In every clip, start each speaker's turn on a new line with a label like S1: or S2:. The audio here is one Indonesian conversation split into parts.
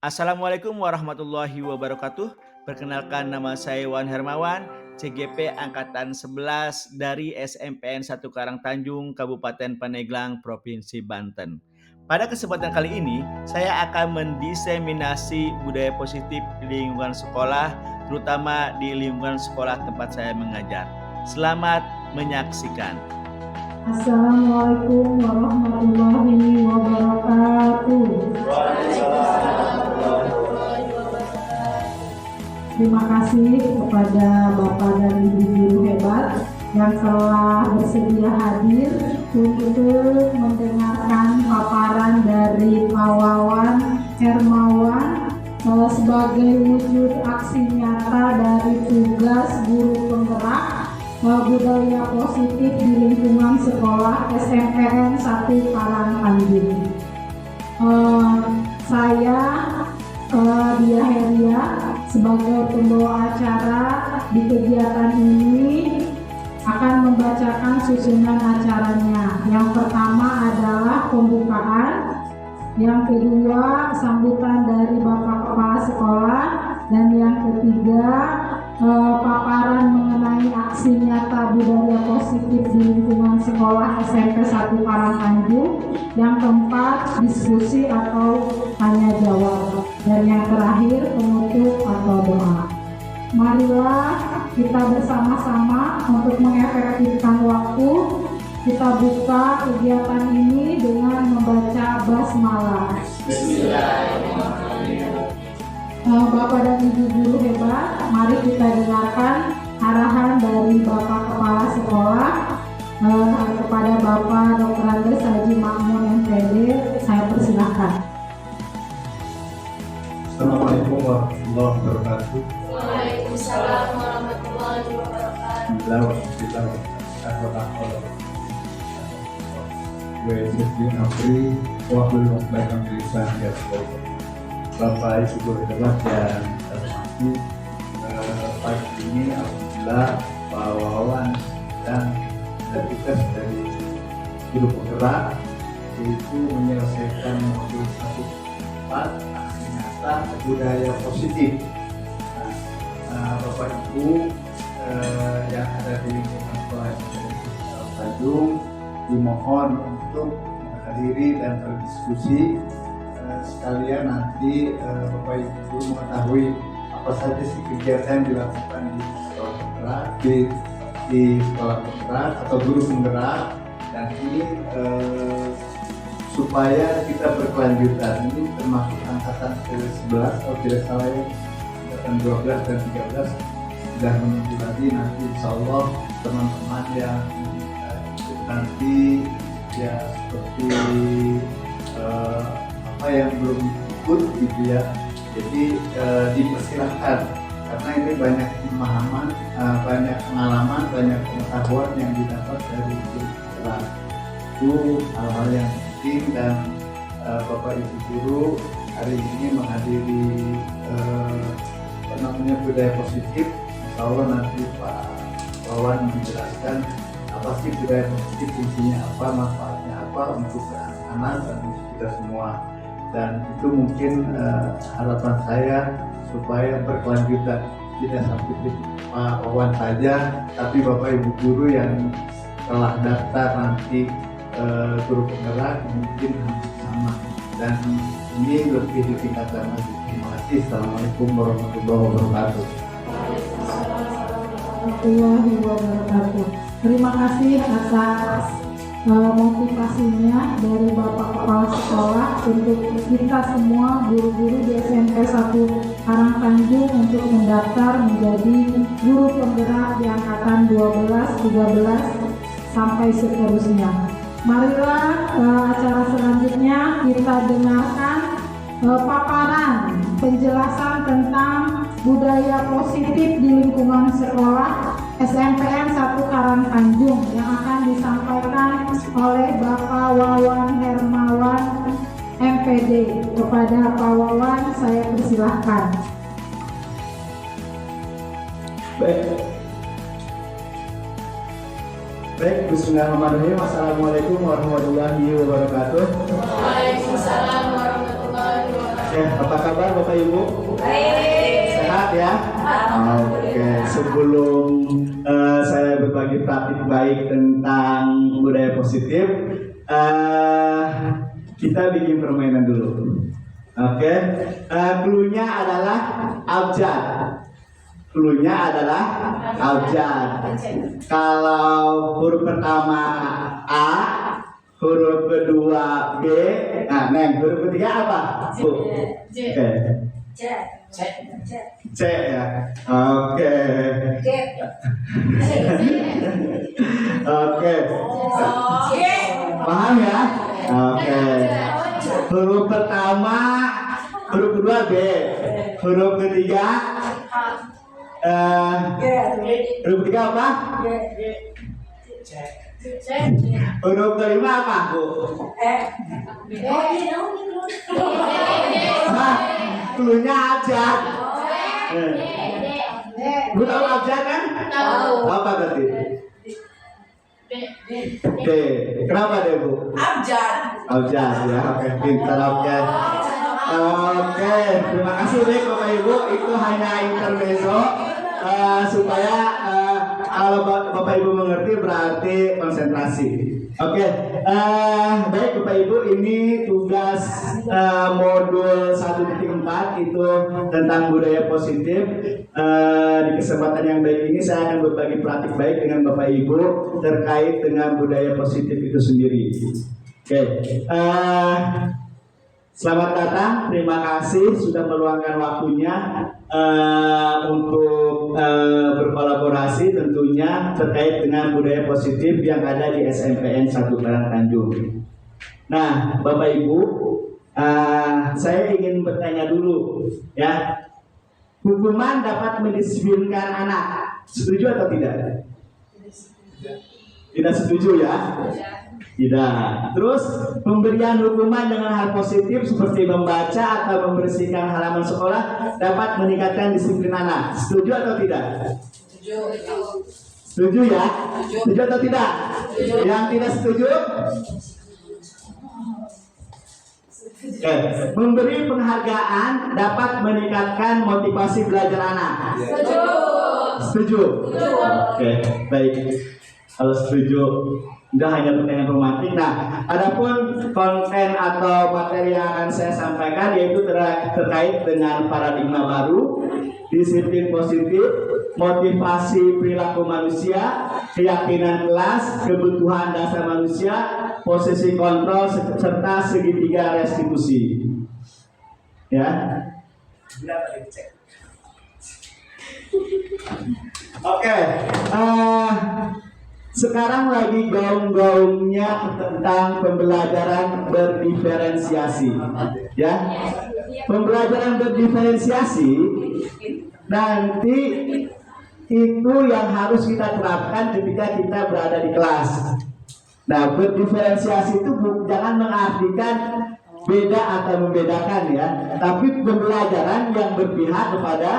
S1: Assalamualaikum warahmatullahi wabarakatuh. Perkenalkan, nama saya Wan Hermawan, CGP Angkatan 11 dari SMPN 1 Karangtanjung, Kabupaten Pandeglang, Provinsi Banten. Pada kesempatan kali ini, saya akan mendiseminasi budaya positif di lingkungan sekolah, terutama di lingkungan sekolah tempat saya mengajar. Selamat menyaksikan.
S2: Assalamualaikum warahmatullahi wabarakatuh. Terima kasih kepada Bapak dan Ibu guru hebat yang telah bersedia hadir untuk mendengarkan paparan dari Pak Wawan Hermawan sebagai wujud aksi nyata dari tugas guru penggerak budaya positif di lingkungan sekolah SMPN 1 Karangtanjung. Saya Dia Heria sebagai pembawa acara di kegiatan ini akan membacakan susunan acaranya. Yang pertama adalah pembukaan, yang kedua sambutan dari Bapak Kepala Sekolah, dan yang ketiga paparan mengenai aksi nyata budaya positif di lingkungan sekolah SMP 1 Karangtanjung. Yang keempat, diskusi atau tanya jawab, dan yang terakhir penutup atau doa. Marilah kita bersama-sama untuk mengefektifkan waktu. Kita buka kegiatan ini dengan membaca basmalah. Bapak dan Ibu guru hebat, mari kita dengarkan arahan dari Bapak Kepala Sekolah kepada Bapak Dr. Andes Haji Makmun MPD. Saya persilahkan.
S3: Assalamualaikum warahmatullahi wabarakatuh.
S4: Waalaikumsalam warahmatullahi wabarakatuh.
S3: Bapak Ibu guru hebat yang terhormati, pagi ini alhamdulillah Pak Wawan dan tugas dari guru penggerak itu menyelesaikan modul 1 aksi nyata budaya positif. Bapak Ibu yang ada di lingkungan sekolah Tanjung dimohon untuk menghadiri dan berdiskusi, sekalian nanti Bapak Ibu mengetahui apa saja sih kegiatan yang dilakukan di sekolah penggerak, di sekolah penggerak atau guru penggerak, dan ini supaya kita berkelanjutan. Ini termasuk angkatan ke-11 kalau tidak salah ya, angkatan 12 dan 13 sudah menunggu lagi. Nanti insya Allah teman-teman yang nanti ya seperti apa yang belum ikut gitu ya, jadi dipersilahkan karena ini banyak pemahaman, banyak pengalaman, banyak pengetahuan yang didapat dari guru. Itu hal-hal yang penting, dan Bapak Ibu guru hari ini menghadiri budaya positif. Insya Allah nanti Pak Wawan menjelaskan apa sih budaya positif, fungsinya apa, manfaatnya apa untuk anak-anak dan untuk kita semua. Dan itu mungkin harapan saya supaya berkelanjutan, tidak sampai di Pak Wawan saja, tapi Bapak Ibu guru yang telah daftar nanti guru penggerak mungkin sama, dan ini lebih ditingkatkan lagi. Terima kasih. Assalamualaikum warahmatullahi wabarakatuh.
S2: Warahmatullahi wabarakatuh. Terima kasih atas motivasinya dari Bapak Kepala Sekolah untuk kita semua guru-guru di SMP 1 Karangtanjung untuk mendaftar menjadi guru penggerak di angkatan 12, 13 sampai seterusnya. Marilah acara selanjutnya kita dengarkan paparan penjelasan tentang budaya positif di lingkungan sekolah SMPN 1 Karangtanjung yang akan disampaikan oleh Bapak Wawan Hermawan MPD. Kepada Pak Wawan saya persilahkan.
S3: Baik, bismillahirrahmanirrahim. Assalamualaikum warahmatullahi wabarakatuh.
S4: Waalaikumsalam warahmatullahi wabarakatuh.
S3: Oke, apa kabar Bapak Ibu? Sehat ya? Oke, sebelum saya berbagi praktik baik tentang budaya positif, kita bikin permainan dulu. Oke, clue-nya adalah abjad. Clue-nya adalah abjad. Kalau huruf pertama A, huruf kedua B, nah, Neng, huruf ketiga apa? Bu? Oke. C ya. Oke. Oke. Paham ya? Oke. Huruf pertama, huruf kedua B, huruf ketiga huruf ketiga apa? Huruf kelima apa, Bu? Cluenya abjad. Bu tahu abjad kan?
S4: Tahu.
S3: Apa berarti? D. Kenapa deh, Bu? Abjad ya. Oke, pintar abjad. Oke, terima kasih deh Bapak Ibu. Itu hanya intermezzo supaya kalau Bapak Ibu mengerti berarti konsentrasi. Oke, baik Bapak Ibu, ini tugas modul 1.4 itu tentang budaya positif. Di kesempatan yang baik ini saya akan berbagi praktik baik dengan Bapak Ibu terkait dengan budaya positif itu sendiri. Oke, selamat datang, terima kasih sudah meluangkan waktunya untuk berkolaborasi tentunya terkait dengan budaya positif yang ada di SMPN 1 Karangtanjung. Nah, Bapak Ibu, saya ingin bertanya dulu ya, hukuman dapat mendisiplinkan anak, setuju atau tidak? Tidak setuju ya? Tidak. Terus pemberian hukuman dengan hal positif seperti membaca atau membersihkan halaman sekolah dapat meningkatkan disiplin anak. Setuju atau tidak? Setuju ya? Setuju atau tidak? Yang tidak setuju? Memberi penghargaan dapat meningkatkan motivasi belajar anak. Setuju? Oke, baik. Kalau setuju, udah hanya pertanyaan romantik. Nah, adapun konten atau materi yang akan saya sampaikan yaitu terkait dengan paradigma baru, disiplin positif, motivasi perilaku manusia, keyakinan kelas, kebutuhan dasar manusia, posisi kontrol serta segitiga restitusi. Ya. Oke. Sekarang lagi gaung-gaungnya tentang pembelajaran berdiferensiasi, ya. Pembelajaran berdiferensiasi nanti itu yang harus kita terapkan ketika kita berada di kelas. Nah, berdiferensiasi itu jangan mengartikan beda atau membedakan ya, tapi pembelajaran yang berpihak kepada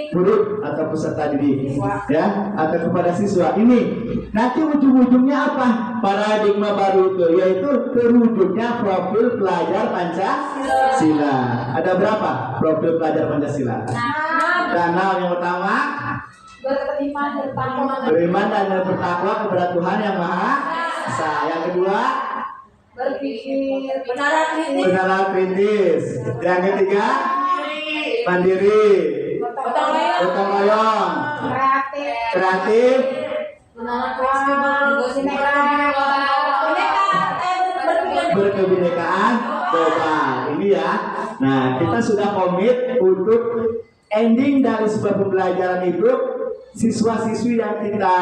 S3: murid atau peserta didik ya, atau kepada siswa. Ini nanti ujung-ujungnya apa? Paradigma baru itu yaitu terwujudnya profil pelajar Pancasila. Ada berapa profil pelajar Pancasila? Dan yang pertama, beriman dan bertakwa kepada Tuhan yang Maha Esa. Yang kedua,
S4: Berpikir
S3: benaran kritis. Yang ketiga, mandiri, gotong royong, kreatif, berkebinekaan global. Ini ya. Nah, kita sudah komit untuk ending dari sebuah pembelajaran itu, siswa-siswi yang kita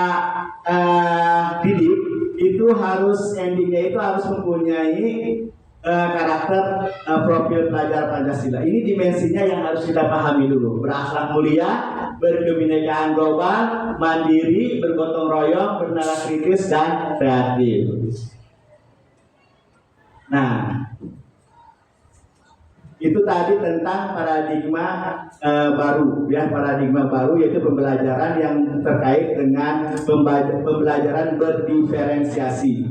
S3: didik itu harus endingnya itu harus mempunyai karakter profil pelajar Pancasila. Ini dimensinya yang harus kita pahami dulu. Berakhlak mulia, berkebinekaan global, mandiri, bergotong royong, bernalar kritis dan kreatif. Nah, itu tadi tentang paradigma baru ya, paradigma baru yaitu pembelajaran yang terkait dengan pembelajaran berdiferensiasi.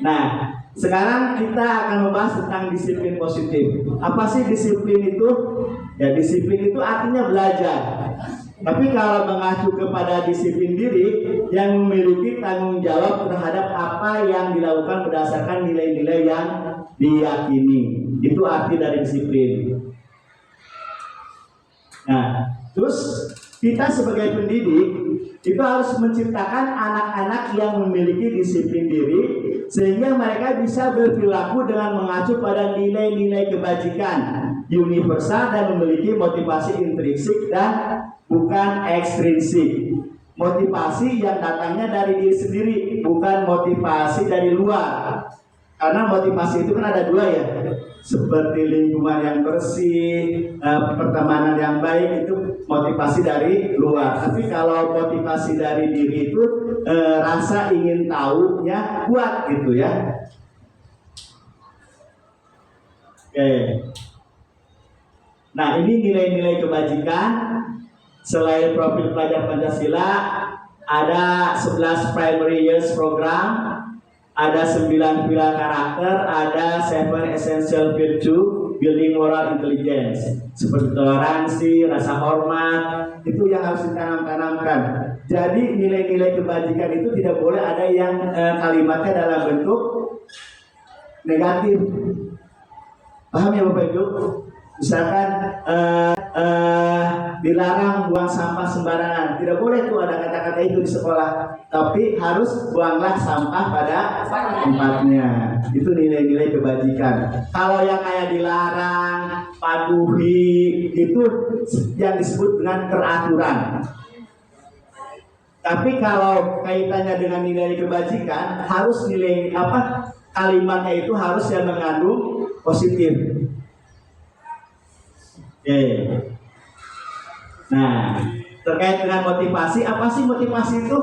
S3: Nah,
S1: Sekarang kita akan membahas tentang disiplin positif. Apa sih disiplin itu? Ya, disiplin itu artinya belajar. Tapi kalau mengacu kepada disiplin diri yang memiliki tanggung jawab terhadap apa yang dilakukan berdasarkan nilai-nilai yang diyakini. Itu arti dari disiplin. Nah, terus kita sebagai pendidik itu harus menciptakan anak-anak yang memiliki disiplin diri sehingga mereka bisa berperilaku dengan mengacu pada nilai-nilai kebajikan universal dan memiliki motivasi intrinsik dan bukan ekstrinsik. Motivasi yang datangnya dari diri sendiri, bukan motivasi dari luar. Karena motivasi itu kan ada dua ya, seperti lingkungan yang bersih, pertemanan yang baik, itu motivasi dari luar. Tapi kalau motivasi dari diri itu rasa ingin tahunya kuat gitu ya. Oke. Nah, ini nilai-nilai kebajikan. Selain profil pelajar Pancasila, ada 11 primary years program, ada 9 pilar karakter, ada 7 essential virtue building moral intelligence, seperti toleransi, rasa hormat, itu yang harus ditanam-tanamkan. Jadi nilai-nilai kebajikan itu tidak boleh ada yang kalimatnya dalam bentuk negatif. Paham ya Bapak Ibu? Misalkan dilarang buang sampah sembarangan, tidak boleh tuh ada kata-kata itu di sekolah. Tapi harus buanglah sampah pada tempatnya. Itu nilai-nilai kebajikan. Kalau yang kayak dilarang, patuhi, itu yang disebut dengan peraturan. Tapi kalau kaitannya dengan nilai kebajikan, harus nilai apa? Kalimatnya itu harus yang mengandung positif. Oke. Nah, terkait dengan motivasi, apa sih motivasi itu?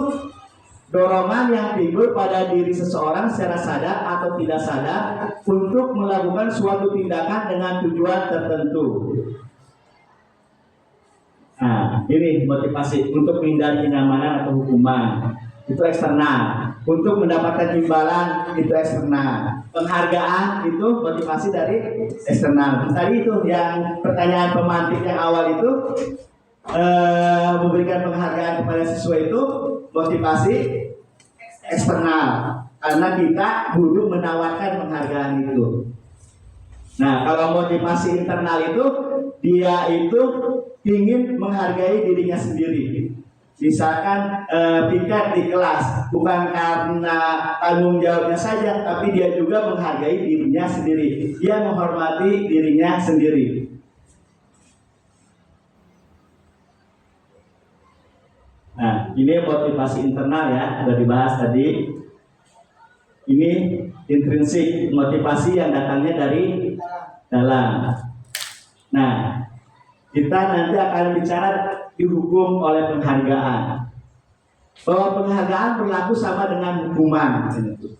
S1: Dorongan yang timbul pada diri seseorang secara sadar atau tidak sadar untuk melakukan suatu tindakan dengan tujuan tertentu. Nah, ini motivasi untuk menghindari kenyamanan atau hukuman. Itu eksternal. Untuk mendapatkan imbalan, itu eksternal. Penghargaan itu motivasi dari eksternal. Tadi itu yang pertanyaan pemantik yang awal itu memberikan penghargaan kepada siswa itu motivasi eksternal, karena kita guru menawarkan penghargaan itu. Nah, kalau motivasi internal itu dia itu ingin menghargai dirinya sendiri. Misalkan piket di kelas, bukan karena tanggung jawabnya saja, tapi dia juga menghargai dirinya sendiri. Dia menghormati dirinya sendiri. Nah, ini motivasi internal ya, sudah dibahas tadi. Ini intrinsik, motivasi yang datangnya dari dalam. Nah, kita nanti akan bicara dihukum oleh penghargaan. Bahwa penghargaan berlaku sama dengan hukuman.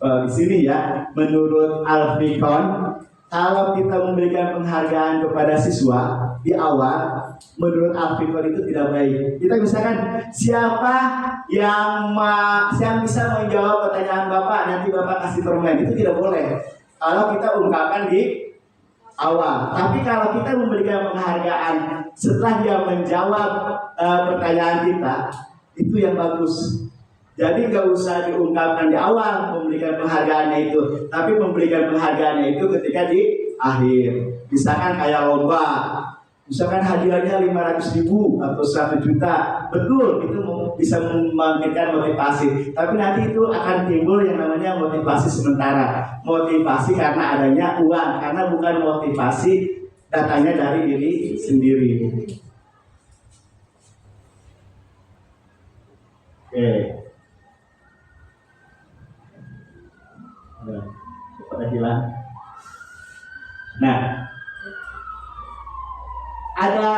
S1: Di sini ya, menurut Alfikon, kalau kita memberikan penghargaan kepada siswa di awal, menurut Alfikon itu tidak baik. Kita misalkan siapa yang bisa menjawab pertanyaan Bapak, nanti Bapak kasih permen, itu tidak boleh. Kalau kita ungkapkan di awal. Tapi kalau kita memberikan penghargaan setelah dia menjawab pertanyaan kita, itu yang bagus. Jadi nggak usah diungkapkan di awal memberikan penghargaannya itu, tapi memberikan penghargaannya itu ketika di akhir. Misalkan kayak lomba, misalkan hadiahnya 500.000 atau 1 juta, betul itu bisa membangkitkan motivasi. Tapi nanti itu akan timbul yang namanya motivasi sementara, motivasi karena adanya uang, karena bukan motivasi datanya dari diri sendiri. Oke. Cepat hilang. Nah, ada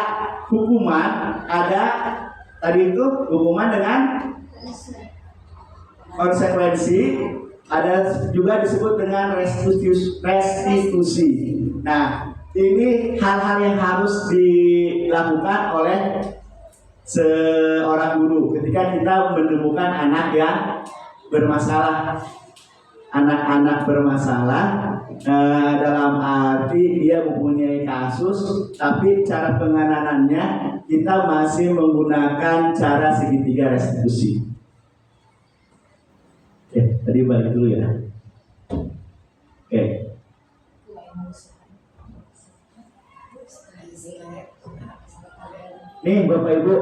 S1: hukuman, ada tadi itu hukuman dengan konsekuensi, ada juga disebut dengan restitusi. Nah, ini hal-hal yang harus dilakukan oleh seorang guru ketika kita menemukan anak yang bermasalah. anak-anak bermasalah, dalam arti dia mempunyai kasus, tapi cara penanganannya kita masih menggunakan cara segitiga restitusi. Oke, tadi balik dulu ya. Oke. Nih Bapak Ibu,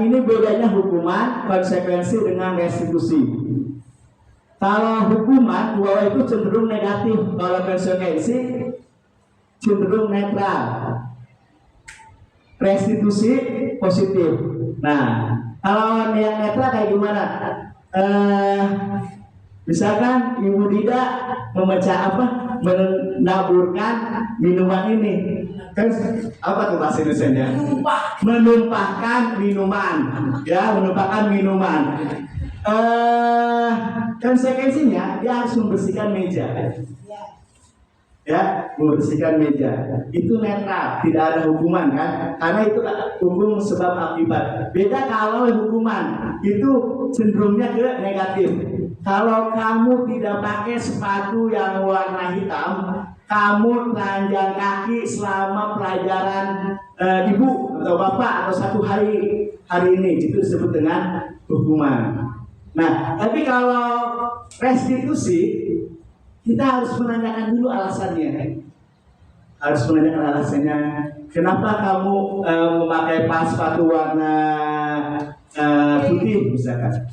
S1: ini bedanya hukuman, konsekuensi dengan restitusi. Kalau hukuman bahwa itu cenderung negatif, kalau konsekuensi cenderung netral. Restitusi positif. Nah, kalau yang netral kayak gimana? Misalkan Ibu Dida menaburkan minuman ini, kan apa tuh bahasa Indonesia-nya? Menumpahkan minuman, ya, menumpahkan minuman. Konsekuensinya dia harus membersihkan meja, ya, membersihkan meja. Itu netral, tidak ada hukuman kan? Karena itu hukum sebab akibat. Beda kalau hukuman itu cenderungnya ke negatif. Kalau kamu tidak pakai sepatu yang warna hitam, kamu telanjang kaki selama pelajaran ibu atau bapak atau 1 hari ini, itu disebut dengan hukuman. Nah, tapi kalau restitusi kita harus menanyakan dulu alasannya. Harus menanyakan alasannya. Kenapa kamu memakai sepatu warna putih misalkan?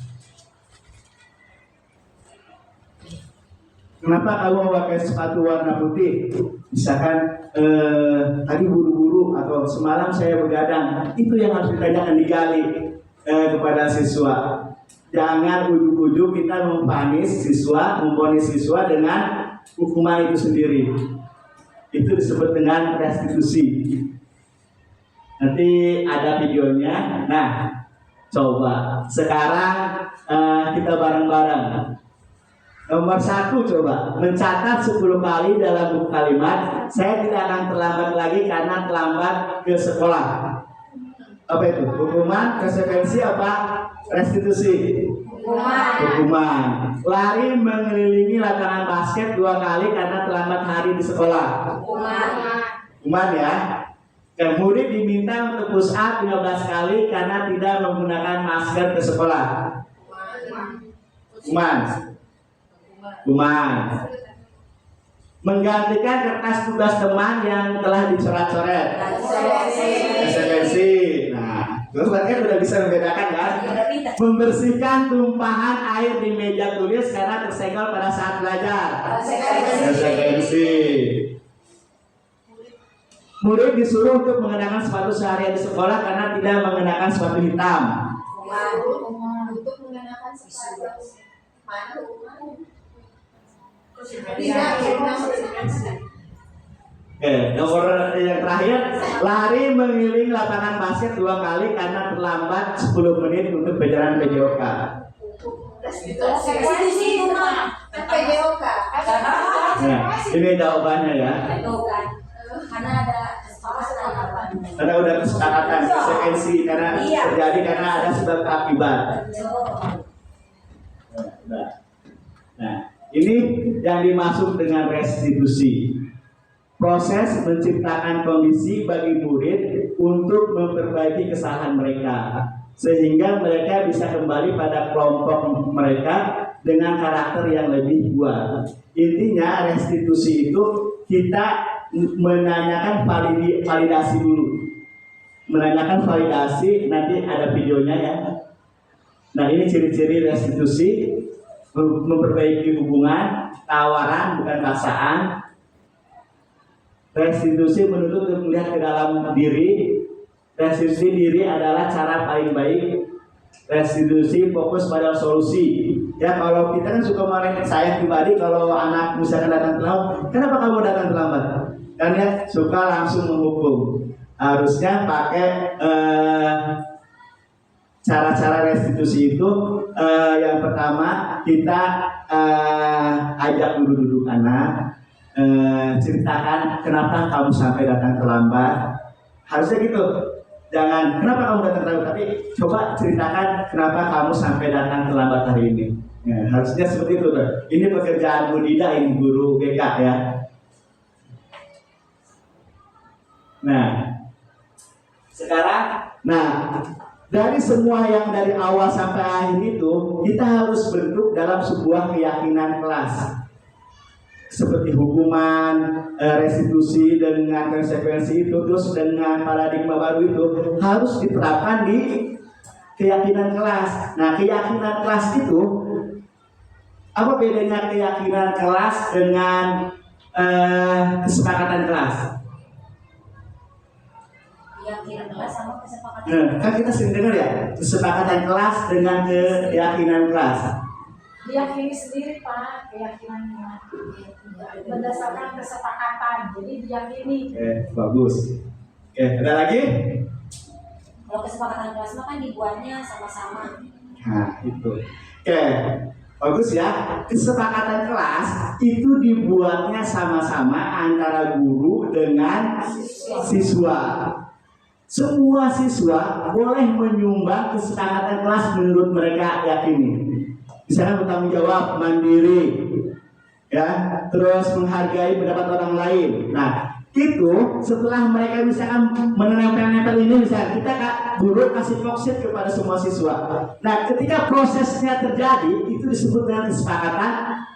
S1: Kenapa kamu memakai sepatu warna putih? Misalkan tadi buru-buru atau semalam saya begadang. Itu yang harus ditanyakan, digali kepada siswa. Jangan ujuk-ujuk kita memvonis siswa dengan hukuman itu sendiri. Itu disebut dengan restitusi. Nanti ada videonya. Nah, coba sekarang kita bareng-bareng. Nomor 1, coba mencatat 10 kali dalam buku kalimat. Saya tidak akan terlambat lagi karena terlambat ke sekolah. Apa itu? Hukuman, konsekuensi apa? Restitusi. Hukuman. Lari mengelilingi lapangan basket 2 kali karena terlambat hari di sekolah. Hukuman ya. Murid diminta untuk push up 15 kali karena tidak menggunakan masker ke sekolah. Hukuman. Menggantikan kertas tugas teman yang telah dicoret-coret. Konsekuensi. Nah, terus kan udah bisa membedakan kan? Membersihkan tumpahan air di meja tulis karena tersenggol pada saat belajar. Konsekuensi. Murid disuruh untuk mengenakan sepatu seharian di sekolah karena tidak mengenakan sepatu hitam.
S4: Untuk mengenakan sepatu
S1: Nomor yang terakhir, lari mengelilingi lapangan basket 2 kali karena terlambat 10 menit untuk perjalanan PJOK.
S4: PJOK.
S1: Nah, ini jawabannya ya.
S4: Karena ada kesepakatan.
S1: Karena udah kesepakatan, konsekuensi karena terjadi karena ada sebab akibat. Nah, ini yang dimaksud dengan restitusi. Proses menciptakan kondisi bagi murid untuk memperbaiki kesalahan mereka, sehingga mereka bisa kembali pada kelompok mereka dengan karakter yang lebih kuat. Intinya restitusi itu kita menanyakan validasi dulu. Menanyakan validasi, nanti ada videonya ya. Nah, ini ciri-ciri restitusi: memperbaiki hubungan, tawaran bukan paksaan. Restitusi menuntut untuk melihat ke dalam diri. Restitusi diri adalah cara paling baik. Restitusi fokus pada solusi. Ya, kalau kita kan suka marahin, saya pribadi kalau anak misalkan datang terlambat, kenapa kamu datang terlambat? Kan ya suka langsung menghukum. Harusnya pakai cara-cara restitusi itu. Yang pertama kita ajak duduk anak. Ceritakan kenapa kamu sampai datang terlambat. Harusnya gitu. Jangan kenapa kamu datang terlambat, tapi coba ceritakan kenapa kamu sampai datang terlambat hari ini. Nah, harusnya seperti itu. Ini pekerjaan Bu Dida, ini guru GK ya. Nah, sekarang, dari semua yang dari awal sampai akhir itu, kita harus bentuk dalam sebuah keyakinan kelas. Seperti hukuman, restitusi dengan konsekuensi itu, terus dengan paradigma baru itu harus diterapkan di keyakinan kelas. Nah, keyakinan kelas itu, apa bedanya keyakinan kelas dengan kesepakatan kelas?
S4: Keyakinan kelas sama kesepakatan.
S1: Nah, kan kita sering dengar ya, kesepakatan kelas dengan keyakinan kelas.
S2: Diyakini sendiri Pak, keyakinannya berdasarkan kesepakatan, jadi diyakini.
S1: Bagus. Ada lagi?
S4: Kalau kesepakatan kelas mah kan dibuatnya sama-sama.
S1: Nah, itu. Bagus ya. Kesepakatan kelas itu dibuatnya sama-sama antara guru dengan siswa. Semua siswa boleh menyumbang kesepakatan kelas menurut mereka yakini. Misalnya bertanggung jawab, mandiri, ya, terus menghargai pendapat orang lain. Nah, itu setelah mereka misalkan menempel-nempel ini, misalnya kita guru kasih voksit kepada semua siswa. Nah, ketika prosesnya terjadi, itu disebut dengan kesepakatan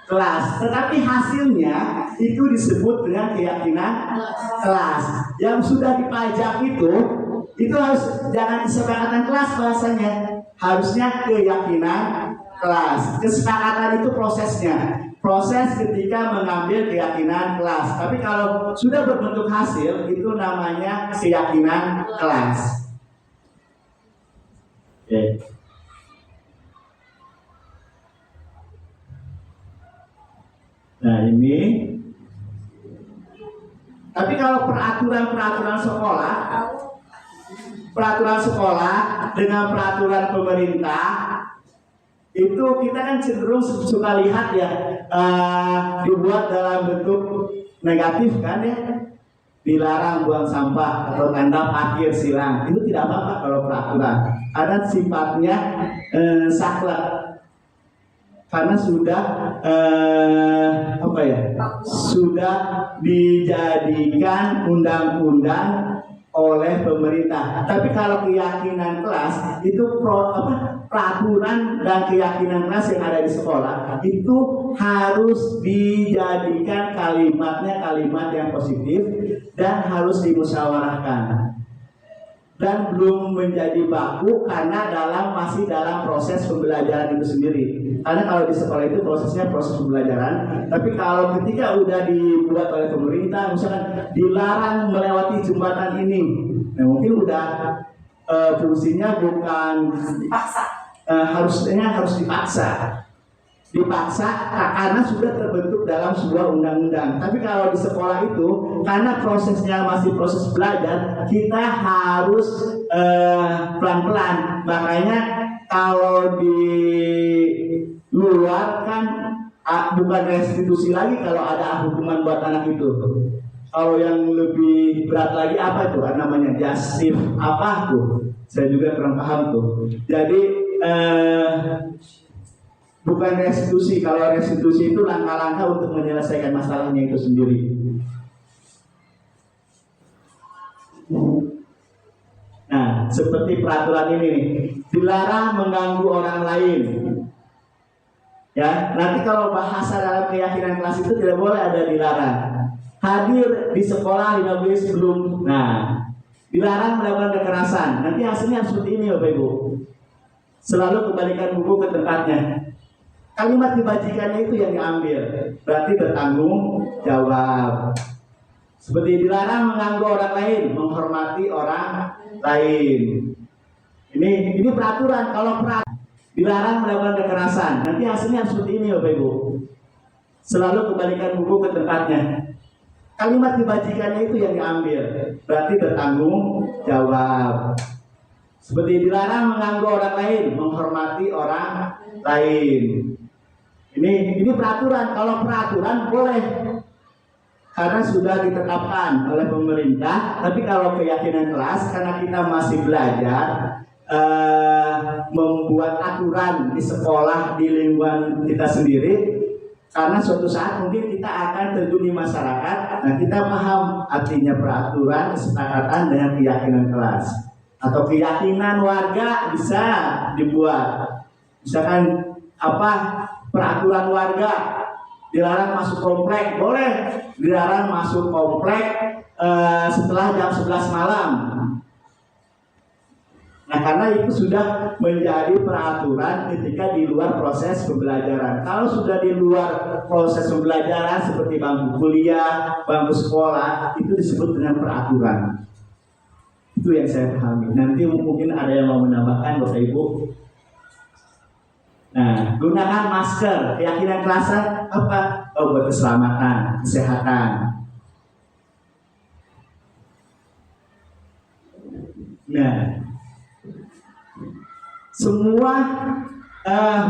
S1: kelas. Tetapi hasilnya itu disebut dengan keyakinan kelas. Yang sudah dipajak itu harus jangan kesepakatan kelas bahasanya, harusnya keyakinan kelas. Kesepakatan itu prosesnya, proses ketika mengambil keyakinan kelas. Tapi kalau sudah berbentuk hasil, itu namanya keyakinan kelas. Oke. Nah, ini. Tapi kalau peraturan sekolah dengan peraturan pemerintah, itu kita kan cenderung suka lihat ya, dibuat dalam bentuk negatif kan ya, dilarang buang sampah atau tanda parkir silang. Itu tidak apa-apa kalau peraturan, ada sifatnya saklek karena sudah sudah dijadikan undang-undang oleh pemerintah. Tapi kalau keyakinan kelas itu peraturan dan keyakinan kelas yang ada di sekolah itu harus dijadikan kalimatnya kalimat yang positif dan harus dimusyawarahkan. Dan belum menjadi baku karena masih dalam proses pembelajaran itu sendiri. Karena kalau di sekolah itu prosesnya proses pembelajaran. Tapi kalau ketika udah dibuat oleh pemerintah, misalkan dilarang melewati jembatan ini, nah mungkin udah fungsinya bukan
S4: Dipaksa.
S1: harus dipaksa karena sudah terbentuk dalam sebuah undang-undang. Tapi kalau di sekolah itu karena prosesnya masih proses belajar, kita harus pelan-pelan. Makanya kalau di luar kan bukan restitusi lagi kalau ada hukuman buat anak itu. Kalau yang lebih berat lagi apa itu namanya, jasif apa tuh? Saya juga kurang paham tuh. Jadi bukan restitusi. Kalau restitusi itu langkah-langkah untuk menyelesaikan masalahnya itu sendiri. Nah, seperti peraturan ini nih, dilarang mengganggu orang lain. Ya, nanti kalau bahasa dalam keyakinan kelas itu tidak boleh ada dilarang. Hadir di sekolah 5 menit sebelum. Nah, dilarang melakukan kekerasan. Nanti hasilnya seperti ini Bapak Ibu. Selalu kembalikan buku ke tempatnya. Kalimat kebajikannya itu yang diambil, berarti bertanggung jawab. Seperti dilarang mengganggu orang lain, menghormati orang lain. Ini peraturan. Kalau dilarang melakukan kekerasan, nanti hasilnya seperti ini Bapak Ibu. Selalu kembalikan buku ke tempatnya. Kalimat kebajikannya itu yang diambil, berarti bertanggung jawab. Seperti dilarang mengganggu orang lain, menghormati orang lain. Ini peraturan. Kalau peraturan boleh karena sudah ditetapkan oleh pemerintah. Tapi kalau keyakinan kelas, karena kita masih belajar, membuat aturan di sekolah, di lingkungan kita sendiri, karena suatu saat mungkin kita akan terjun di masyarakat. Nah, kita paham artinya peraturan, kesepakatan dengan keyakinan kelas atau keyakinan warga bisa dibuat. Misalkan peraturan warga dilarang masuk komplek, boleh dilarang masuk komplek setelah jam 11 malam. Nah, karena itu sudah menjadi peraturan ketika di luar proses pembelajaran. Kalau sudah di luar proses pembelajaran seperti bangku kuliah, bangku sekolah, itu disebut dengan peraturan. Itu yang saya pahami. Nanti mungkin ada yang mau menambahkan, Bapak Ibu. Nah, gunakan masker. Keyakinan kelasnya apa? Oh, buat keselamatan, kesehatan. Nah, semua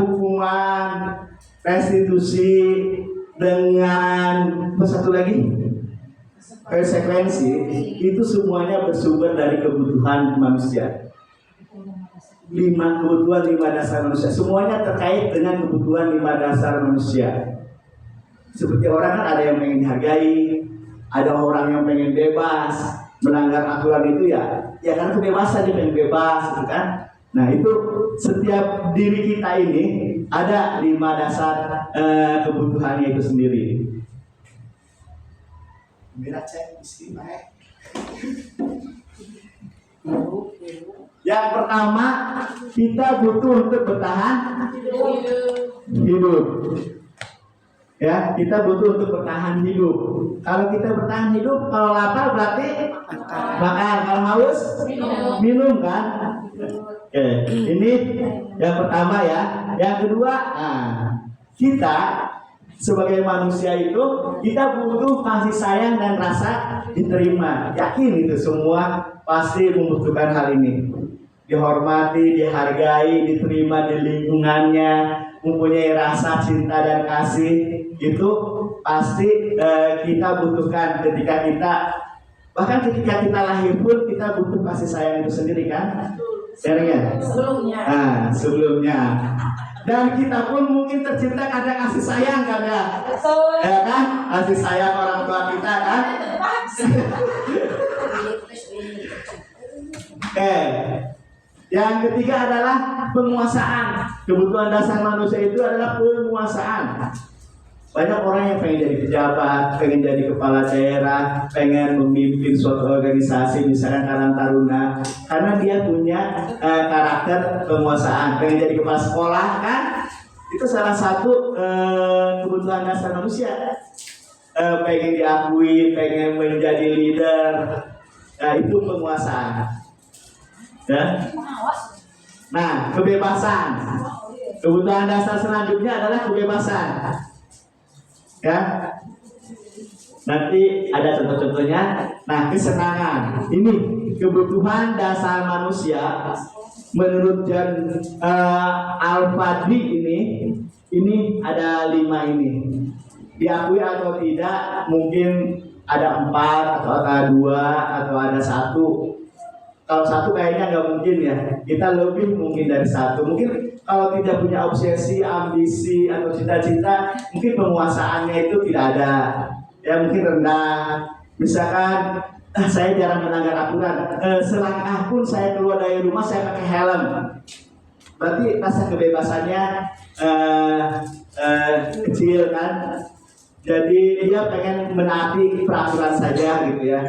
S1: hukuman restitusi dengan satu lagi konsekuensi itu semuanya bersumber dari kebutuhan manusia. 5 kebutuhan 5 dasar manusia, semuanya terkait dengan kebutuhan 5 dasar manusia. Seperti orang kan ada yang pengen dihargai, ada orang yang pengen bebas, melanggar aturan itu ya kan kebebasan, dia pengen bebas gitu kan. Nah, itu setiap diri kita ini ada 5 dasar kebutuhannya itu sendiri. Yang pertama, kita butuh untuk bertahan hidup. Ya, kita butuh untuk bertahan hidup. Kalau kita bertahan hidup, kalau lapar berarti makan, kalau haus minum kan. Oke, ini yang pertama ya. Yang kedua, kita sebagai manusia itu kita butuh kasih sayang dan rasa diterima. Yakin itu semua pasti membutuhkan hal ini. Dihormati, dihargai, diterima di lingkungannya, mempunyai rasa cinta dan kasih, itu pasti kita butuhkan ketika kita, bahkan ketika kita lahir pun kita butuh kasih sayang itu sendiri kan? Seringnya? Sebelumnya. Dan kita pun mungkin tercipta karena kasih sayang kan ya? Ya kan? Kasih sayang orang tua kita kan? Yang ketiga adalah penguasaan. Kebutuhan dasar manusia itu adalah penguasaan. Banyak orang yang pengen jadi pejabat, pengen jadi kepala daerah, pengen memimpin suatu organisasi, misalnya Karang Taruna, karena dia punya karakter penguasaan. Pengen jadi kepala sekolah kan? Itu salah satu kebutuhan dasar manusia. Pengen diakui, pengen menjadi leader, itu penguasaan. Ya? Nah, kebebasan. Kebutuhan dasar selanjutnya adalah kebebasan. Ya, nanti ada contoh-contohnya. Nah, kesenangan ini kebutuhan dasar manusia menurut John Al-Fadli ini ada 5 ini. Diakui atau tidak, mungkin ada 4 atau ada 2 atau ada 1. Kalau 1 kayaknya nggak mungkin ya. Kita lebih mungkin dari 1. Mungkin kalau tidak punya obsesi, ambisi atau cita-cita, mungkin penguasaannya itu tidak ada. Ya mungkin rendah. Misalkan saya jarang melanggar aturan. Selangkah pun saya keluar dari rumah saya pakai helm. Berarti rasa kebebasannya kecil kan. Jadi dia pengen menaati peraturan saja gitu ya.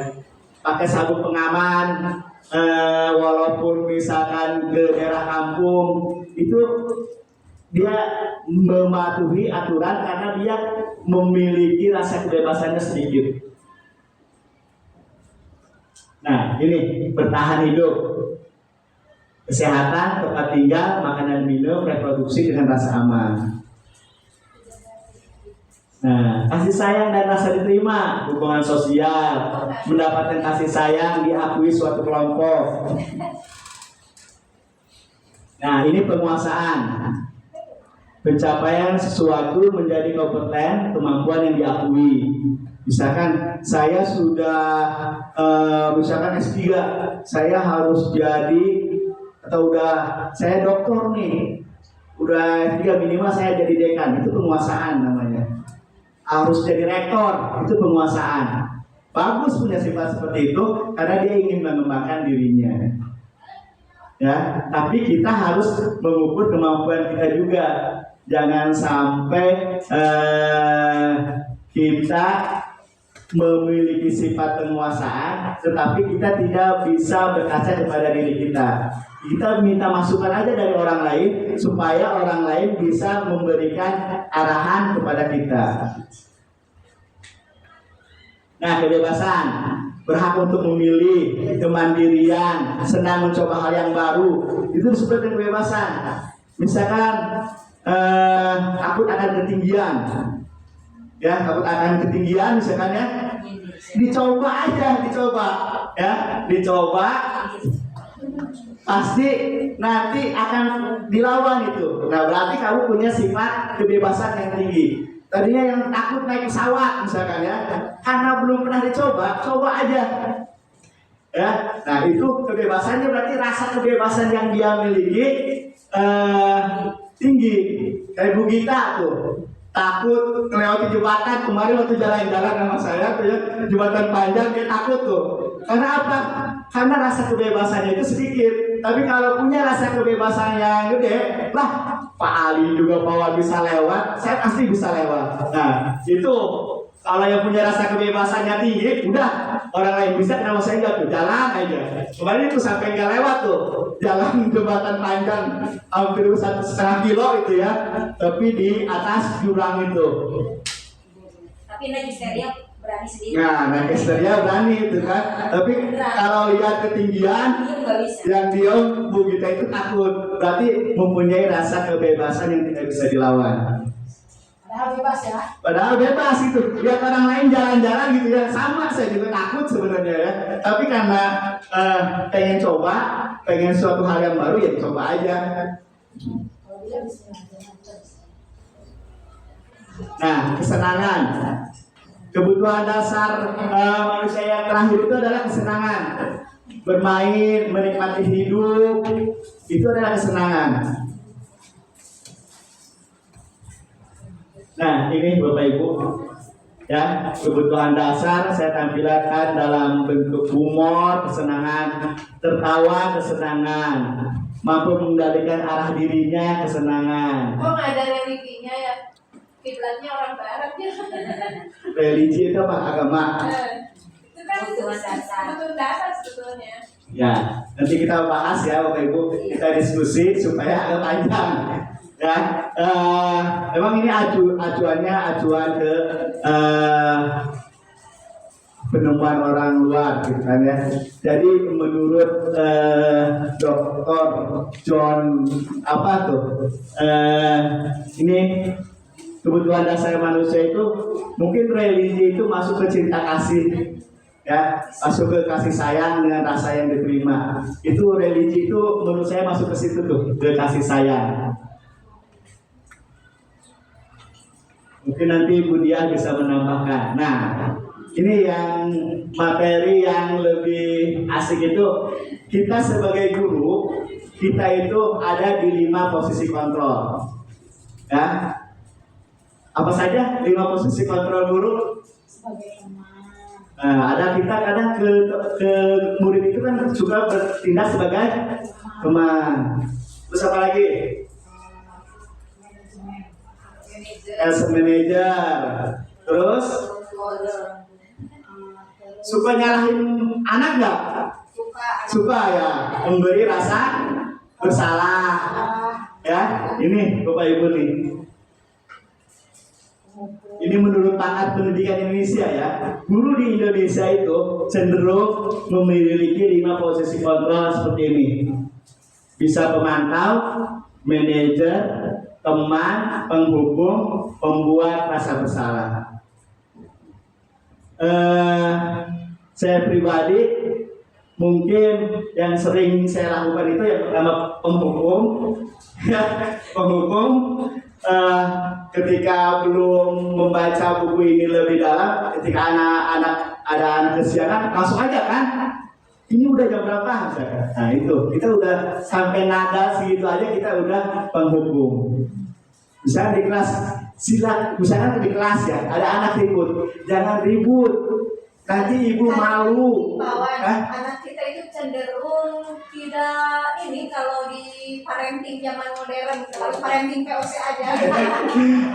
S1: Pakai sabuk pengaman. Walaupun misalkan ke daerah kampung itu dia mematuhi aturan karena dia memiliki rasa kebebasannya sedikit. Nah, ini bertahan hidup, kesehatan, tempat tinggal, makanan minum, reproduksi dengan rasa aman. Nah, kasih sayang dan rasa diterima, hubungan sosial, mendapatkan kasih sayang, diakui suatu kelompok. Nah, ini penguasaan. Pencapaian sesuatu menjadi kompeten, kemampuan yang diakui. Misalkan saya sudah misalkan S3, saya harus jadi
S3: atau udah saya doktor nih, udah dia minimal saya jadi dekan, itu penguasaan namanya. Harus jadi rektor, itu penguasaan. Bagus punya sifat seperti itu karena dia ingin mengembangkan dirinya. Ya, tapi kita harus mengukur kemampuan kita juga. Jangan sampai kita memiliki sifat penguasaan, tetapi kita tidak bisa berkaca kepada diri kita. Kita minta masukan aja dari orang lain supaya orang lain bisa memberikan arahan kepada kita. Nah, kebebasan, berhak untuk memilih, kemandirian, senang mencoba hal yang baru, itu seperti kebebasan. Misalkan takut akan ketinggian, ya takut akan ketinggian misalkan ya, dicoba aja, dicoba, pasti nanti akan dilawan itu. Nah berarti kamu punya sifat kebebasan yang tinggi. Tadinya yang takut naik pesawat misalkan ya, karena belum pernah dicoba, coba aja. Ya, nah itu kebebasannya berarti rasa kebebasan yang dia miliki tinggi. Kayak Bu Gita tuh, takut melewati jembatan. Kemarin waktu jalan-jalan sama saya tuh ya, jembatan panjang dia takut tuh. Karena apa? Karena rasa kebebasannya itu sedikit. Tapi kalau punya rasa kebebasan yang gede, lah Pak Ali juga bahwa bisa lewat, saya pasti bisa lewat. Nah itu kalau yang punya rasa kebebasannya tinggi, udah orang lain bisa, kenapa saya enggak tuh, jalan aja. Kemarin itu sampai nggak lewat tuh, jalan jembatan panjang hampir 1,5 kilo itu ya, tapi di atas jurang itu.
S4: Tapi Nagisteria berani sendiri.
S3: Nah, Nagisteria berani itu kan. Tapi kalau lihat ketinggian, yang dia Bu Gita itu takut. Berarti mempunyai rasa kebebasan yang tidak bisa dilawan.
S2: Padahal bebas ya.
S3: Padahal bebas itu. Lihat orang lain jalan-jalan gitu ya. Sama, saya juga takut sebenarnya ya. Tapi karena pengen coba, pengen suatu hal yang baru ya coba aja. Nah, kesenangan. Kebutuhan dasar manusia yang terakhir itu adalah kesenangan. Bermain, menikmati hidup, itu adalah kesenangan. Nah, ini Bapak Ibu, ya, kebutuhan dasar saya tampilkan dalam bentuk humor, kesenangan, tertawa, kesenangan, mampu mengendalikan arah dirinya, kesenangan.
S2: Kok nggak ada religinya ya? Kiblatnya orang Barat ya.
S3: Religi itu apa? Agama.
S2: Itu kan kebutuhan dasar sebetulnya.
S3: Ya, nanti kita bahas ya Bapak Ibu, kita diskusi supaya agak panjang. Ya, memang ini acuan ke penemuan orang luar, gitu kan ya. Jadi menurut Dr. John apa tuh? Ini kebutuhan dasar manusia itu mungkin religi itu masuk ke cinta kasih, ya, masuk ke kasih sayang dengan rasa yang diterima. Itu religi itu menurut saya masuk ke situ tuh, ke kasih sayang. Mungkin nanti Bu Diah bisa menambahkan. Nah, ini yang materi yang lebih asik itu, kita sebagai guru, kita itu ada di 5 posisi kontrol. Ya. Apa saja 5 posisi kontrol guru?
S2: Sebagai teman.
S3: Nah, ada kita kadang ke murid itu kan juga bertindak sebagai teman. Terus apa lagi? As a manager. Terus suka nyalahin anak nggak? Suka ya, memberi rasa bersalah. Ya, ini Bapak Ibu nih. Ini menurut pakar pendidikan Indonesia ya, guru di Indonesia itu cenderung memiliki 5 posisi kontrol seperti ini. Bisa pemantau, manajer, teman, penghubung, pembuat rasa bersalah. Saya pribadi mungkin yang sering saya lakukan itu yang pertama penghubung, penghubung. Ketika belum membaca buku ini lebih dalam, ketika anak-anak ada anak kesiangan, langsung aja kan
S1: ini udah jam berapa misalkan. Nah itu kita udah sampai nada segitu aja kita udah penghukum. Misalnya di kelas silat, misalnya di kelas ya ada anak ribut, jangan ribut, nanti ibu malu.
S4: Bahwa anak kita itu cenderung tidak ini kalau di parenting zaman modern, kalau parenting POC aja.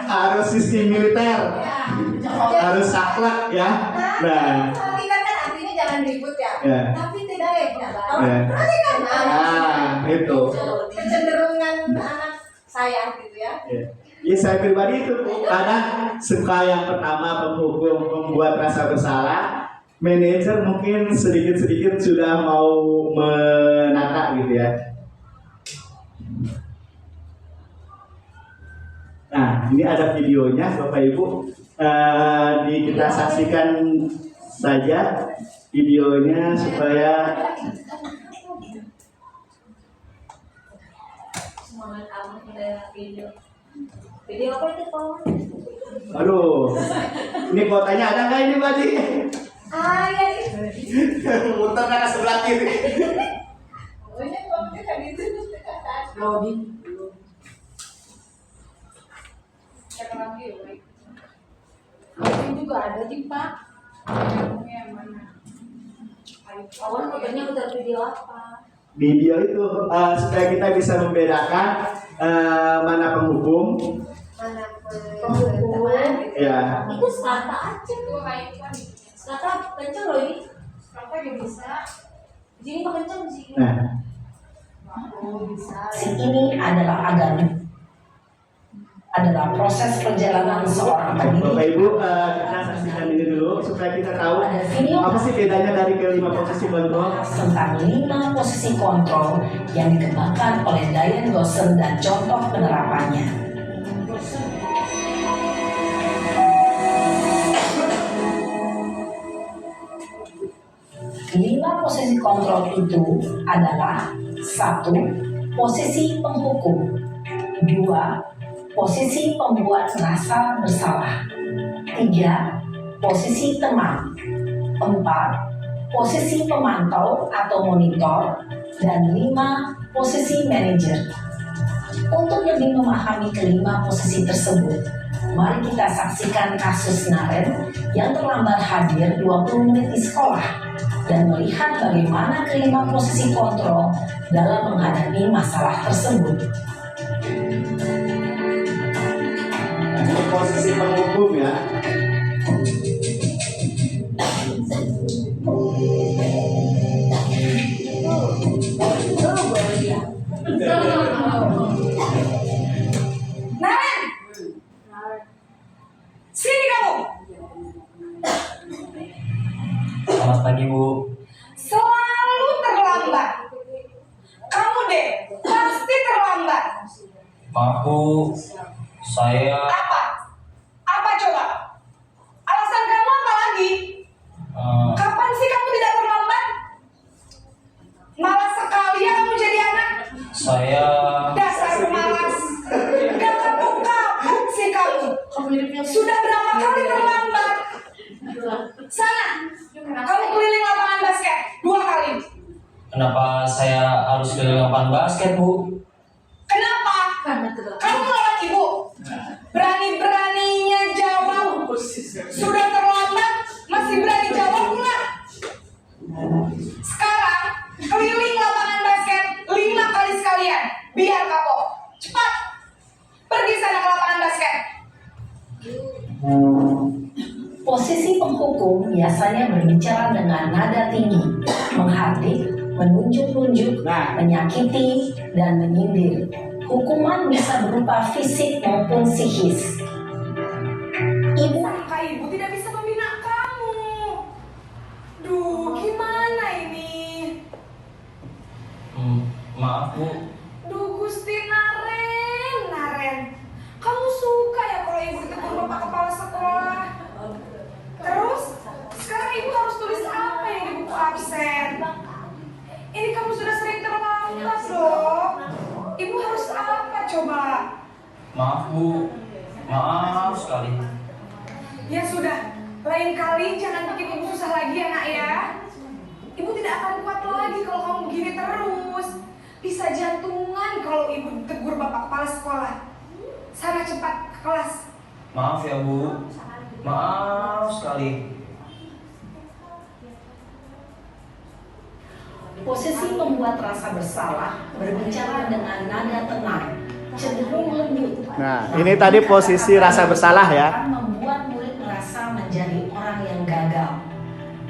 S1: Harus sistem militer, harus saklek ya. Nah,
S4: perhatikan kan artinya jangan ribut ya. Tapi tidak ya. Perhatikan.
S1: Itu.
S4: Kecenderungan anak saya gitu ya.
S1: Ya saya pribadi itu kadang suka yang pertama penghukum, membuat rasa bersalah. Manajer mungkin sedikit-sedikit sudah mau menata gitu ya. Nah, ini ada videonya Bapak Ibu. Kita saksikan saja videonya supaya
S4: semangat amat ada video. Video apa itu, Pak?
S1: aduh, ini kotanya ada nggak ini Pak?
S4: Ya itu.
S1: Muter ke sebelah kiri.
S4: Oh, ini kok kan itu
S2: Loading. Loading juga ada sih Pak. Yang mana?
S4: Awan fotonya udah video apa?
S1: Video itu supaya kita bisa membedakan mana penghukum,
S4: Mana teman?
S1: ya.
S4: Itu strata aja tuh. Strata kenceng loh ini.
S2: Strata juga bisa.
S4: Di sini kok kenceng di sini.
S1: Nah,
S4: Bisa.
S5: Ini adalah proses perjalanan seorang
S1: Bapak
S5: pendidik.
S1: Ibu kita saksikan ini dulu supaya kita tahu apa sih bedanya dari kelima posisi kontrol.
S5: Tentang 5 posisi kontrol yang dikembangkan oleh Diane Gosson dan contoh penerapannya. Lima posisi kontrol itu adalah 1. Posisi penghukum, 2. Posisi pembuat merasa bersalah, 3. Posisi teman, 4. Posisi pemantau atau monitor, dan 5. Posisi manajer. Untuk lebih memahami kelima posisi tersebut, mari kita saksikan kasus Naren yang terlambat hadir 20 menit di sekolah dan melihat bagaimana kelima posisi kontrol dalam menghadapi masalah tersebut.
S1: Ini posisi penghukum ya.
S6: Naren, sini kamu.
S7: Selamat pagi, Bu.
S6: Selalu terlambat. Kamu deh, pasti terlambat.
S7: Maaf, Bu. Saya
S6: Apa? Apa coba? Alasan kamu apa lagi? Kapan sih kamu tidak terlambat? Malas sekali ya kamu jadi anak.
S7: saya
S6: Dasar pemalas. Gak kapok-kapok sih kamu. Sudah berapa kali terlambat? Sana, kamu keliling lapangan basket 2 kali.
S7: kenapa saya harus keliling lapangan basket, Bu?
S6: Kenapa? Kamu lawan ibu. Berani-beraninya jawab. Sudah terlambat, masih berani jawab pula. Sekarang, keliling lapangan basket 5 kali sekalian. Biar kapok. Cepat. Pergi sana ke lapangan basket.
S5: Posisi penghukum biasanya berbicara dengan nada tinggi, menghardik, menunjuk-nunjuk, menyakiti, dan menyindir. Hukuman bisa berupa fisik maupun psikis. Ibu
S6: Sangka ibu tidak bisa membina kamu. Duh, gimana ini?
S7: Maaf, Bu.
S6: Duh, Gusti Naren. Kamu suka ya kalau ibu ditegur bapak kepala sekolah? Terus, sekarang ibu harus tulis apa yang di buku absen? Ini kamu sudah sering terlambat loh. Ibu harus apa coba?
S7: Maaf, Bu. Maaf sekali.
S6: Ya sudah, lain kali jangan bikin ibu susah lagi ya nak ya. Ibu tidak akan kuat lagi kalau kamu begini terus. Bisa jantungan kalau ibu tegur bapak kepala sekolah. Sana cepat ke kelas.
S7: Maaf ya Bu, maaf sekali.
S5: Posisi pembuat rasa bersalah berbicara dengan nada tenang, cenderung lembut.
S1: Nah, ini tadi posisi rasa bersalah ya.
S5: Akan membuat murid merasa menjadi orang yang gagal,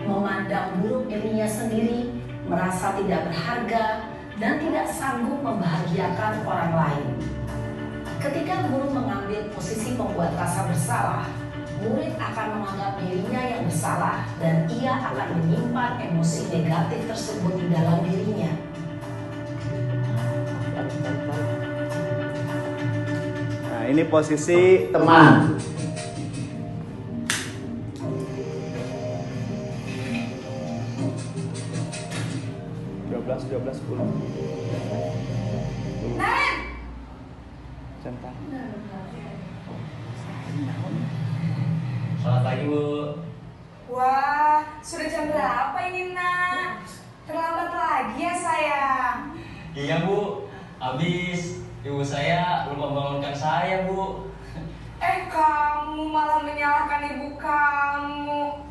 S5: memandang buruk dirinya sendiri, merasa tidak berharga, dan tidak sanggup membahagiakan orang lain. Ketika guru mengambil posisi pembuat rasa bersalah, murid akan menganggap dirinya yang bersalah dan ia akan menyimpan emosi negatif tersebut di dalam dirinya.
S1: Nah, ini posisi teman. Dua belas 10.
S6: Naren,
S1: Centang.
S7: Selamat pagi Bu.
S6: wah sudah jam berapa ini nak? Terlambat lagi ya sayang.
S7: Iya Bu, habis ibu saya lupa membangunkan saya Bu.
S6: Kamu malah menyalahkan ibu kamu.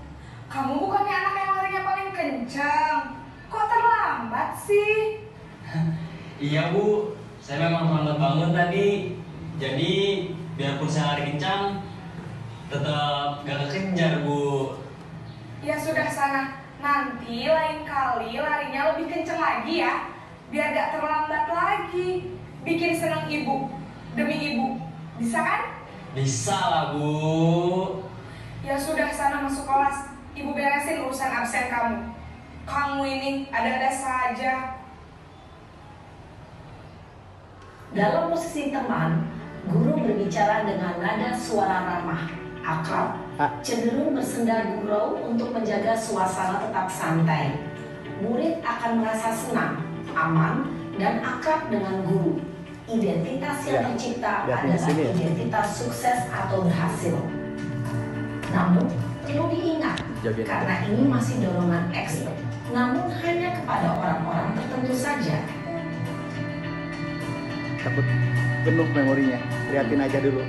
S6: Kamu bukannya anak yang larinya paling kencang. Kok terlambat sih?
S7: Iya Bu, saya memang terlambat bangun tadi. Jadi biarpun saya lari kencang, tetap gak kekejar Bu.
S6: Ya sudah sana. Nanti lain kali larinya lebih kencang lagi ya. Biar gak terlambat lagi. Bikin senang ibu. Demi ibu. Bisa kan?
S7: Bisa lah Bu.
S6: Ya sudah sana masuk kelas. Ibu beresin urusan absen kamu. Kamu ini ada-ada saja.
S5: Dalam posisi teman, guru berbicara dengan nada suara ramah, akrab, cenderung bersenda gurau untuk menjaga suasana tetap santai. Murid akan merasa senang, aman, dan akrab dengan guru. Identitas yang tercipta adalah identitas sukses atau berhasil. Namun, perlu diingat, karena ini masih dorongan ekstrim, namun hanya kepada orang-orang tertentu saja.
S1: Takut penuh memorinya. Liatin aja dulu.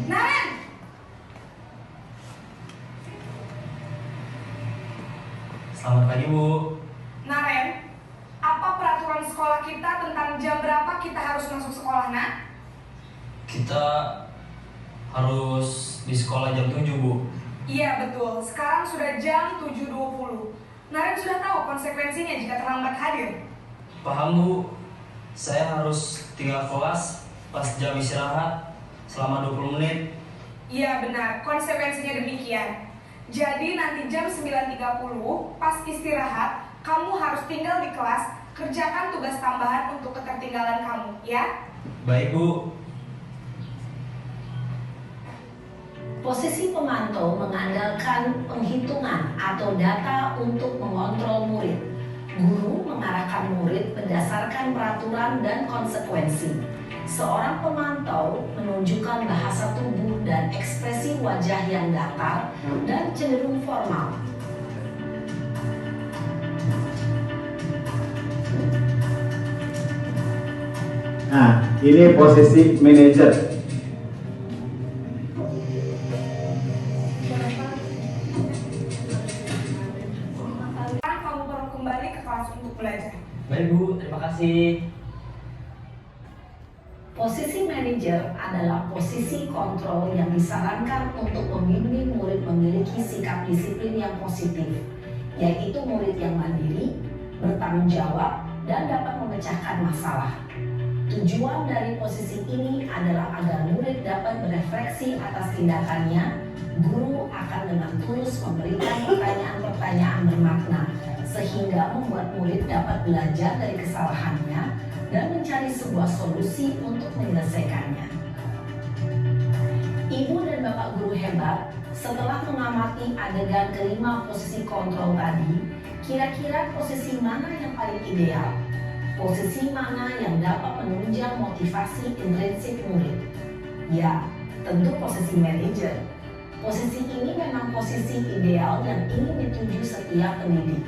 S6: Naren!
S7: Selamat pagi Bu.
S6: Naren, apa peraturan sekolah kita tentang jam berapa kita harus masuk sekolah, nak?
S7: Kita harus di sekolah jam 7 Bu.
S6: Iya betul, sekarang sudah jam 7.20. Naren sudah tahu konsekuensinya jika terlambat hadir.
S7: Paham Bu, saya harus tinggal kelas pas jam istirahat selama 20 menit.
S6: Iya benar, konsekuensinya demikian. Jadi nanti jam 9.30 pas istirahat, kamu harus tinggal di kelas, kerjakan tugas tambahan untuk ketertinggalan kamu, ya?
S7: Baik Bu.
S5: Posisi pemantau mengandalkan penghitungan atau data untuk mengontrol murid. Guru mengarahkan murid berdasarkan peraturan dan konsekuensi. Seorang pemantau menunjukkan bahasa tubuh dan ekspresi wajah yang datar dan cenderung formal.
S3: Nah, ini posisi manajer.
S6: Sekarang kamu baru kembali ke kelas untuk belajar.
S7: Baik Bu, terima kasih.
S5: Posisi manajer adalah posisi kontrol yang disarankan untuk membimbing murid memiliki sikap disiplin yang positif, yaitu murid yang mandiri, bertanggung jawab, dan dapat memecahkan masalah. Tujuan dari posisi ini adalah agar murid dapat berefleksi atas tindakannya. Guru akan dengan tulus memberikan pertanyaan-pertanyaan bermakna, sehingga membuat murid dapat belajar dari kesalahannya dan mencari sebuah solusi untuk menyelesaikannya. Ibu dan Bapak guru hebat, setelah mengamati adegan kelima posisi kontrol tadi, kira-kira posisi mana yang paling ideal? Posisi mana yang dapat menunjang motivasi intrinsik murid? Ya, tentu posisi manajer. Posisi ini memang posisi ideal yang ingin dituju setiap pendidik.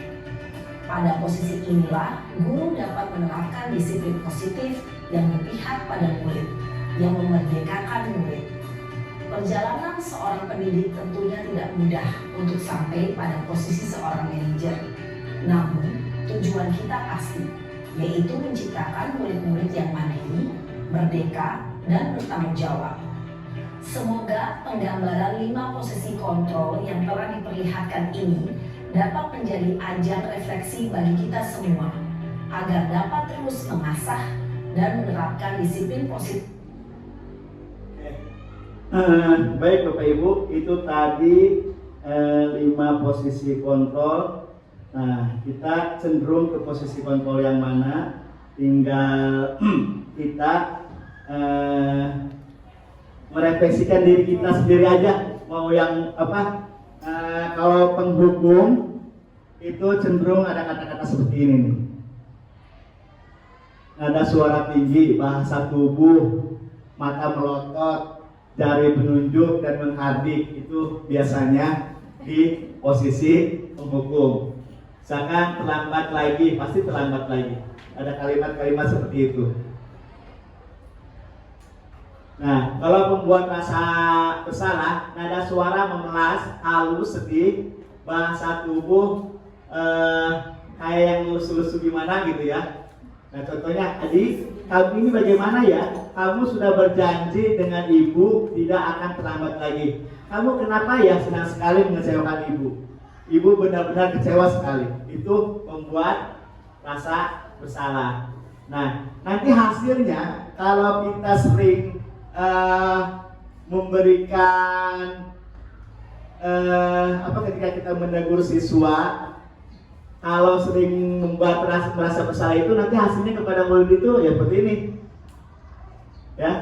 S5: Pada posisi inilah, guru dapat menerapkan disiplin positif yang berpihak pada murid, yang memerdekakan murid. Perjalanan seorang pendidik tentunya tidak mudah untuk sampai pada posisi seorang manajer. Namun, tujuan kita pasti, yaitu menciptakan murid-murid yang mandiri, merdeka, dan bertanggung jawab. Semoga penggambaran 5 posisi kontrol yang telah diperlihatkan ini dapat menjadi ajang refleksi bagi kita semua, agar dapat terus mengasah dan menerapkan disiplin positif.
S1: Baik Bapak Ibu, itu tadi 5 posisi kontrol. Nah, kita cenderung ke posisi kontrol yang mana? Tinggal kita merefleksikan diri kita sendiri aja. Mau yang apa? Kalau penghukum itu cenderung ada kata-kata seperti ini nih. Nada suara tinggi, bahasa tubuh, mata melotot, jari menunjuk dan menghardik, itu biasanya di posisi penghukum. Misalkan terlambat lagi, pasti terlambat lagi. Ada kalimat-kalimat seperti itu. Nah, kalau pembuat rasa bersalah, nada suara memelas, halus, sedih, bahasa tubuh kayak yang lusu-lusu gimana gitu ya. Nah, contohnya, adik, kamu ini bagaimana ya? Kamu sudah berjanji dengan ibu tidak akan terlambat lagi. Kamu kenapa ya senang sekali mengecewakan ibu? Ibu benar-benar kecewa sekali. Itu membuat rasa bersalah. Nah, nanti hasilnya kalau kita sering memberikan ketika kita menegur siswa, kalau sering membuat merasa bersalah itu, nanti hasilnya kepada murid itu ya seperti ini, ya,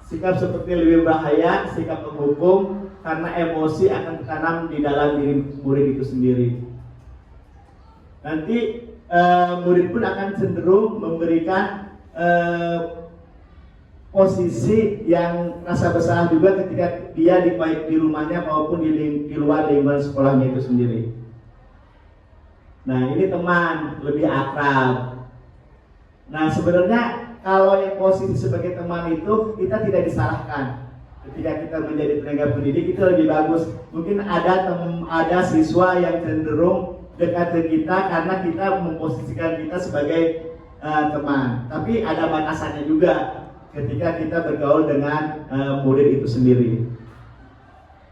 S1: sikap seperti lebih bahaya, sikap menghukum, karena emosi akan tertanam di dalam diri murid itu sendiri. Nanti murid pun akan cenderung memberikan posisi yang rasa bersalah juga ketika dia baik di rumahnya maupun di luar lingkungan sekolahnya itu sendiri. Nah, ini teman lebih akrab. Nah, sebenarnya kalau yang posisi sebagai teman itu kita tidak disalahkan. Ketika kita menjadi tenaga pendidik itu lebih bagus. Mungkin ada siswa yang cenderung dekat dengan kita karena kita memposisikan kita sebagai teman. Tapi ada batasannya juga ketika kita bergaul dengan murid itu sendiri.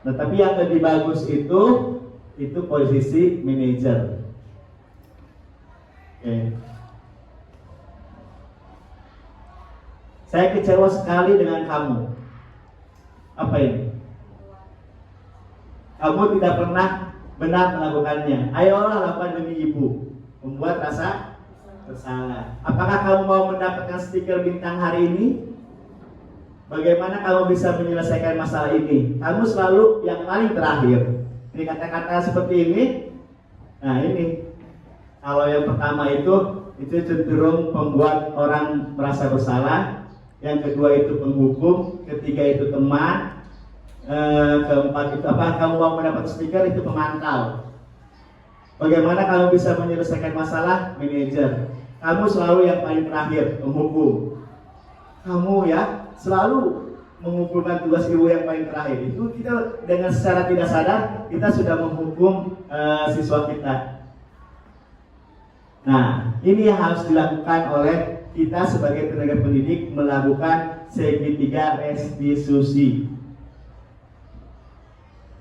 S1: Nah, tapi yang lebih bagus itu posisi manajer. Oke. Saya kecewa sekali dengan kamu. Apa ini? Kamu tidak pernah benar melakukannya. Ayolah lakukan demi ibu. Membuat rasa bersalah. Apakah kamu mau mendapatkan stiker bintang hari ini? Bagaimana kamu bisa menyelesaikan masalah ini? Kamu selalu yang paling terakhir. Ini kata-kata seperti ini. Nah, ini. Kalau yang pertama itu cenderung membuat orang merasa bersalah. Yang kedua itu penghukum. Ketiga itu teman. Keempat itu kamu mau mendapat stiker, itu pemantau. Bagaimana kamu bisa menyelesaikan masalah? Manajer. Kamu selalu yang paling terakhir, penghukum. Kamu ya selalu mengumpulkan tugas ibu yang paling terakhir. Itu kita dengan secara tidak sadar kita sudah menghukum siswa kita. Nah, ini yang harus dilakukan oleh kita sebagai tenaga pendidik, melakukan segitiga restitusi.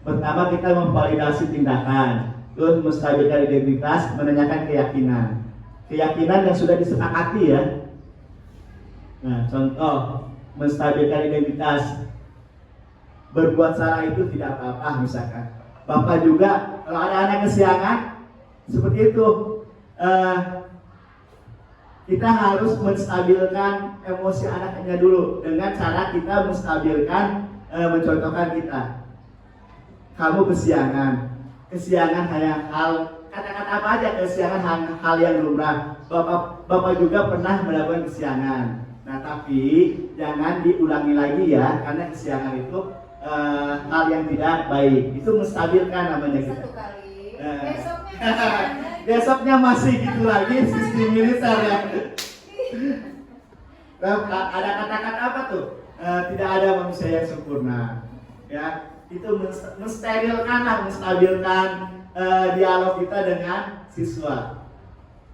S1: Pertama, kita memvalidasi tindakan, terus menstabilkan identitas, menanyakan keyakinan yang sudah disepakati ya. Nah, contoh menstabilkan identitas, berbuat salah itu tidak apa-apa misalkan. Bapak juga kalau ada anak kesiangan seperti itu, kita harus menstabilkan emosi anaknya dulu dengan cara kita menstabilkan, mencontohkan kita. Kamu kesiangan hanya hal, kata-kata apa aja, kesiangan hal yang lumrah. Bapak juga pernah melakukan kesiangan. Nah, tapi jangan diulangi lagi ya, karena kesiangan itu hal yang tidak baik. Itu menstabilkan namanya kita.
S4: Satu kali.
S1: Nah.
S4: Besoknya
S1: Besoknya masih gitu lagi, sistem militer ya. Nah, ada kata-kata apa tuh? Tidak ada manusia yang sempurna. Ya, itu menstabilkan dialog kita dengan siswa.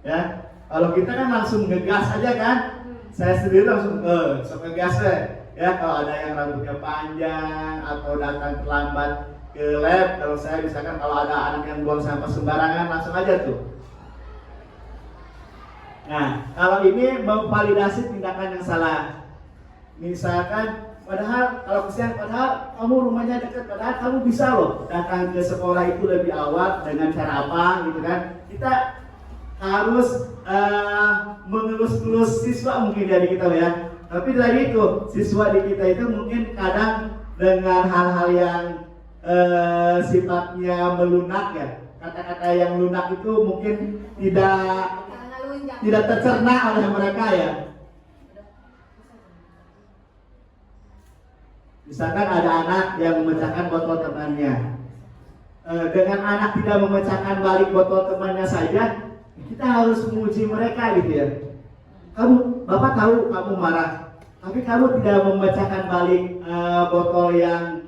S1: Ya, kalau kita kan langsung ngegas aja kan. Saya sendiri langsung ngegas deh. Ya, kalau ada yang rambutnya panjang atau datang terlambat ke lab, kalau saya misalkan kalau ada anak yang buang sampah sembarangan langsung aja tuh. Nah, kalau ini memvalidasi tindakan yang salah. Misalkan padahal kalau kesian, padahal kamu rumahnya dekat, padahal kamu bisa loh datang ke sekolah itu lebih awal dengan cara apa gitu kan. Kita harus mengelus-elus siswa mungkin dari kita ya. Tapi dari itu siswa di kita itu mungkin kadang dengan hal-hal yang sifatnya melunak ya. Kata-kata yang lunak itu mungkin tidak tercerna oleh mereka ya. Misalkan ada anak yang memecahkan botol temannya. Dengan anak tidak memecahkan balik botol temannya saja, kita harus menguji mereka gitu ya. Bapak tahu kamu marah, tapi kamu tidak memecahkan balik botol yang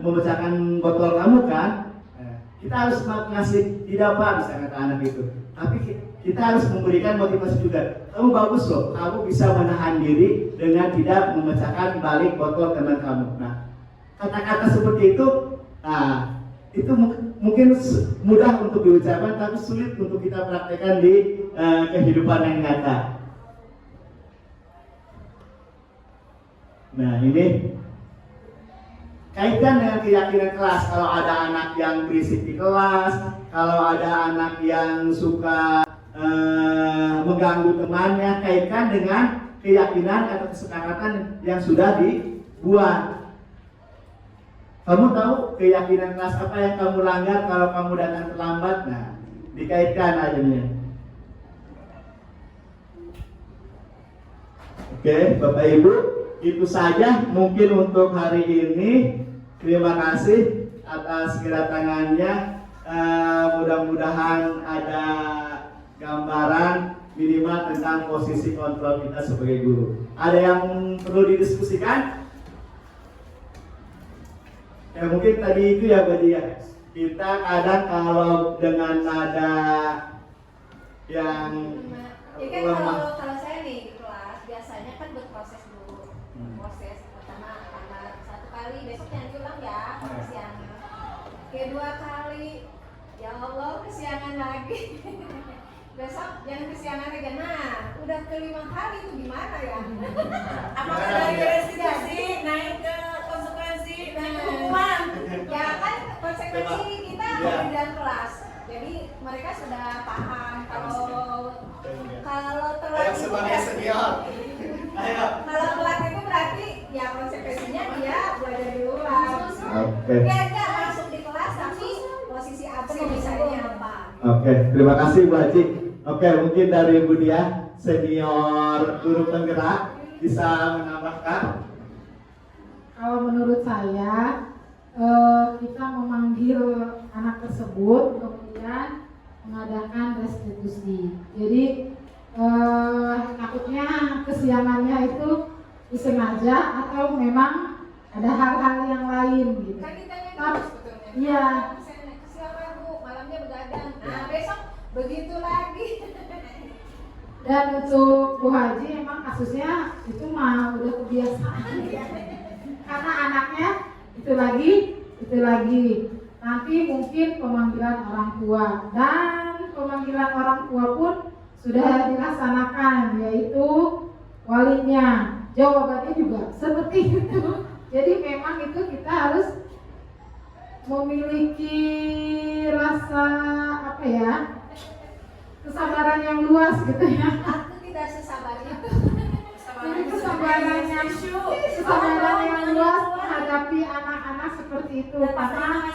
S1: memecahkan botol kamu kan? Kita harus ngasih, tidak Pak, bisa kata anak itu. Tapi kita harus memberikan motivasi juga. Kamu bagus loh, kamu bisa menahan diri dengan tidak memecahkan balik botol teman kamu. Nah, kata-kata seperti itu, itu mungkin mudah untuk diucapkan, tapi sulit untuk kita praktekkan di kehidupan yang nyata. Nah, ini kaitkan dengan keyakinan kelas. Kalau ada anak yang berisik di kelas, kalau ada anak yang suka mengganggu temannya, kaitkan dengan keyakinan atau kesepakatan yang sudah dibuat. Kamu tahu keyakinan kelas apa yang kamu langgar kalau kamu datang terlambat? Nah, dikaitkan aja. Oke, Bapak Ibu, itu saja mungkin untuk hari ini. Terima kasih atas kedatangannya. Mudah-mudahan ada gambaran minimal tentang posisi kontrol kita sebagai guru. Ada yang perlu didiskusikan? Ya mungkin tadi itu ya Badi ya. Kita kadang kalau dengan nada yang
S4: ya kan kalau saya nih di kelas biasanya kan berproses dulu. Proses pertama satu kali, besok jangan diulang ya kesiangan. Kedua kali, ya Allah kesiangan lagi. Besok jangan kesiangan lagi. Nah, udah kelima kali itu gimana ya?
S6: Apakah dari restitusi naik ke konsekuensi naik ke hukuman?
S4: Ya kan konsekuensi kita ada di dalam kelas. Jadi mereka sudah paham kalau telat itu kalau telat itu berarti ya konsekuensinya dia belajar di luar. Dia enggak masuk di kelas tapi posisi absen misalnya apa?
S1: Oke, terima kasih Bu Haji. Oke, mungkin dari Bu Dia, senior guru penggerak, bisa menambahkan?
S2: Kalau menurut saya kita memanggil anak tersebut kemudian mengadakan restitusi. Jadi takutnya kesiangannya itu disengaja atau memang ada hal-hal yang lain gitu.
S4: Kan ditanya
S2: Tapi,
S4: sebetulnya.
S2: iya.
S4: Kesiangan Bu, malamnya begadang. Nah, besok begitu lagi.
S2: Dan untuk Bu Haji emang kasusnya itu mah udah kebiasaan. Karena anaknya itu lagi. Nanti mungkin pemanggilan orang tua dan pemanggilan orang tua pun sudah dilaksanakan, yaitu walinya. Jawabannya juga seperti itu. Jadi memang itu kita harus memiliki rasa kesabaran yang luas gitu ya.
S4: Aku tidak sesabar itu.
S2: Jadi kesabaran yang luas menghadapi anak-anak seperti itu, karena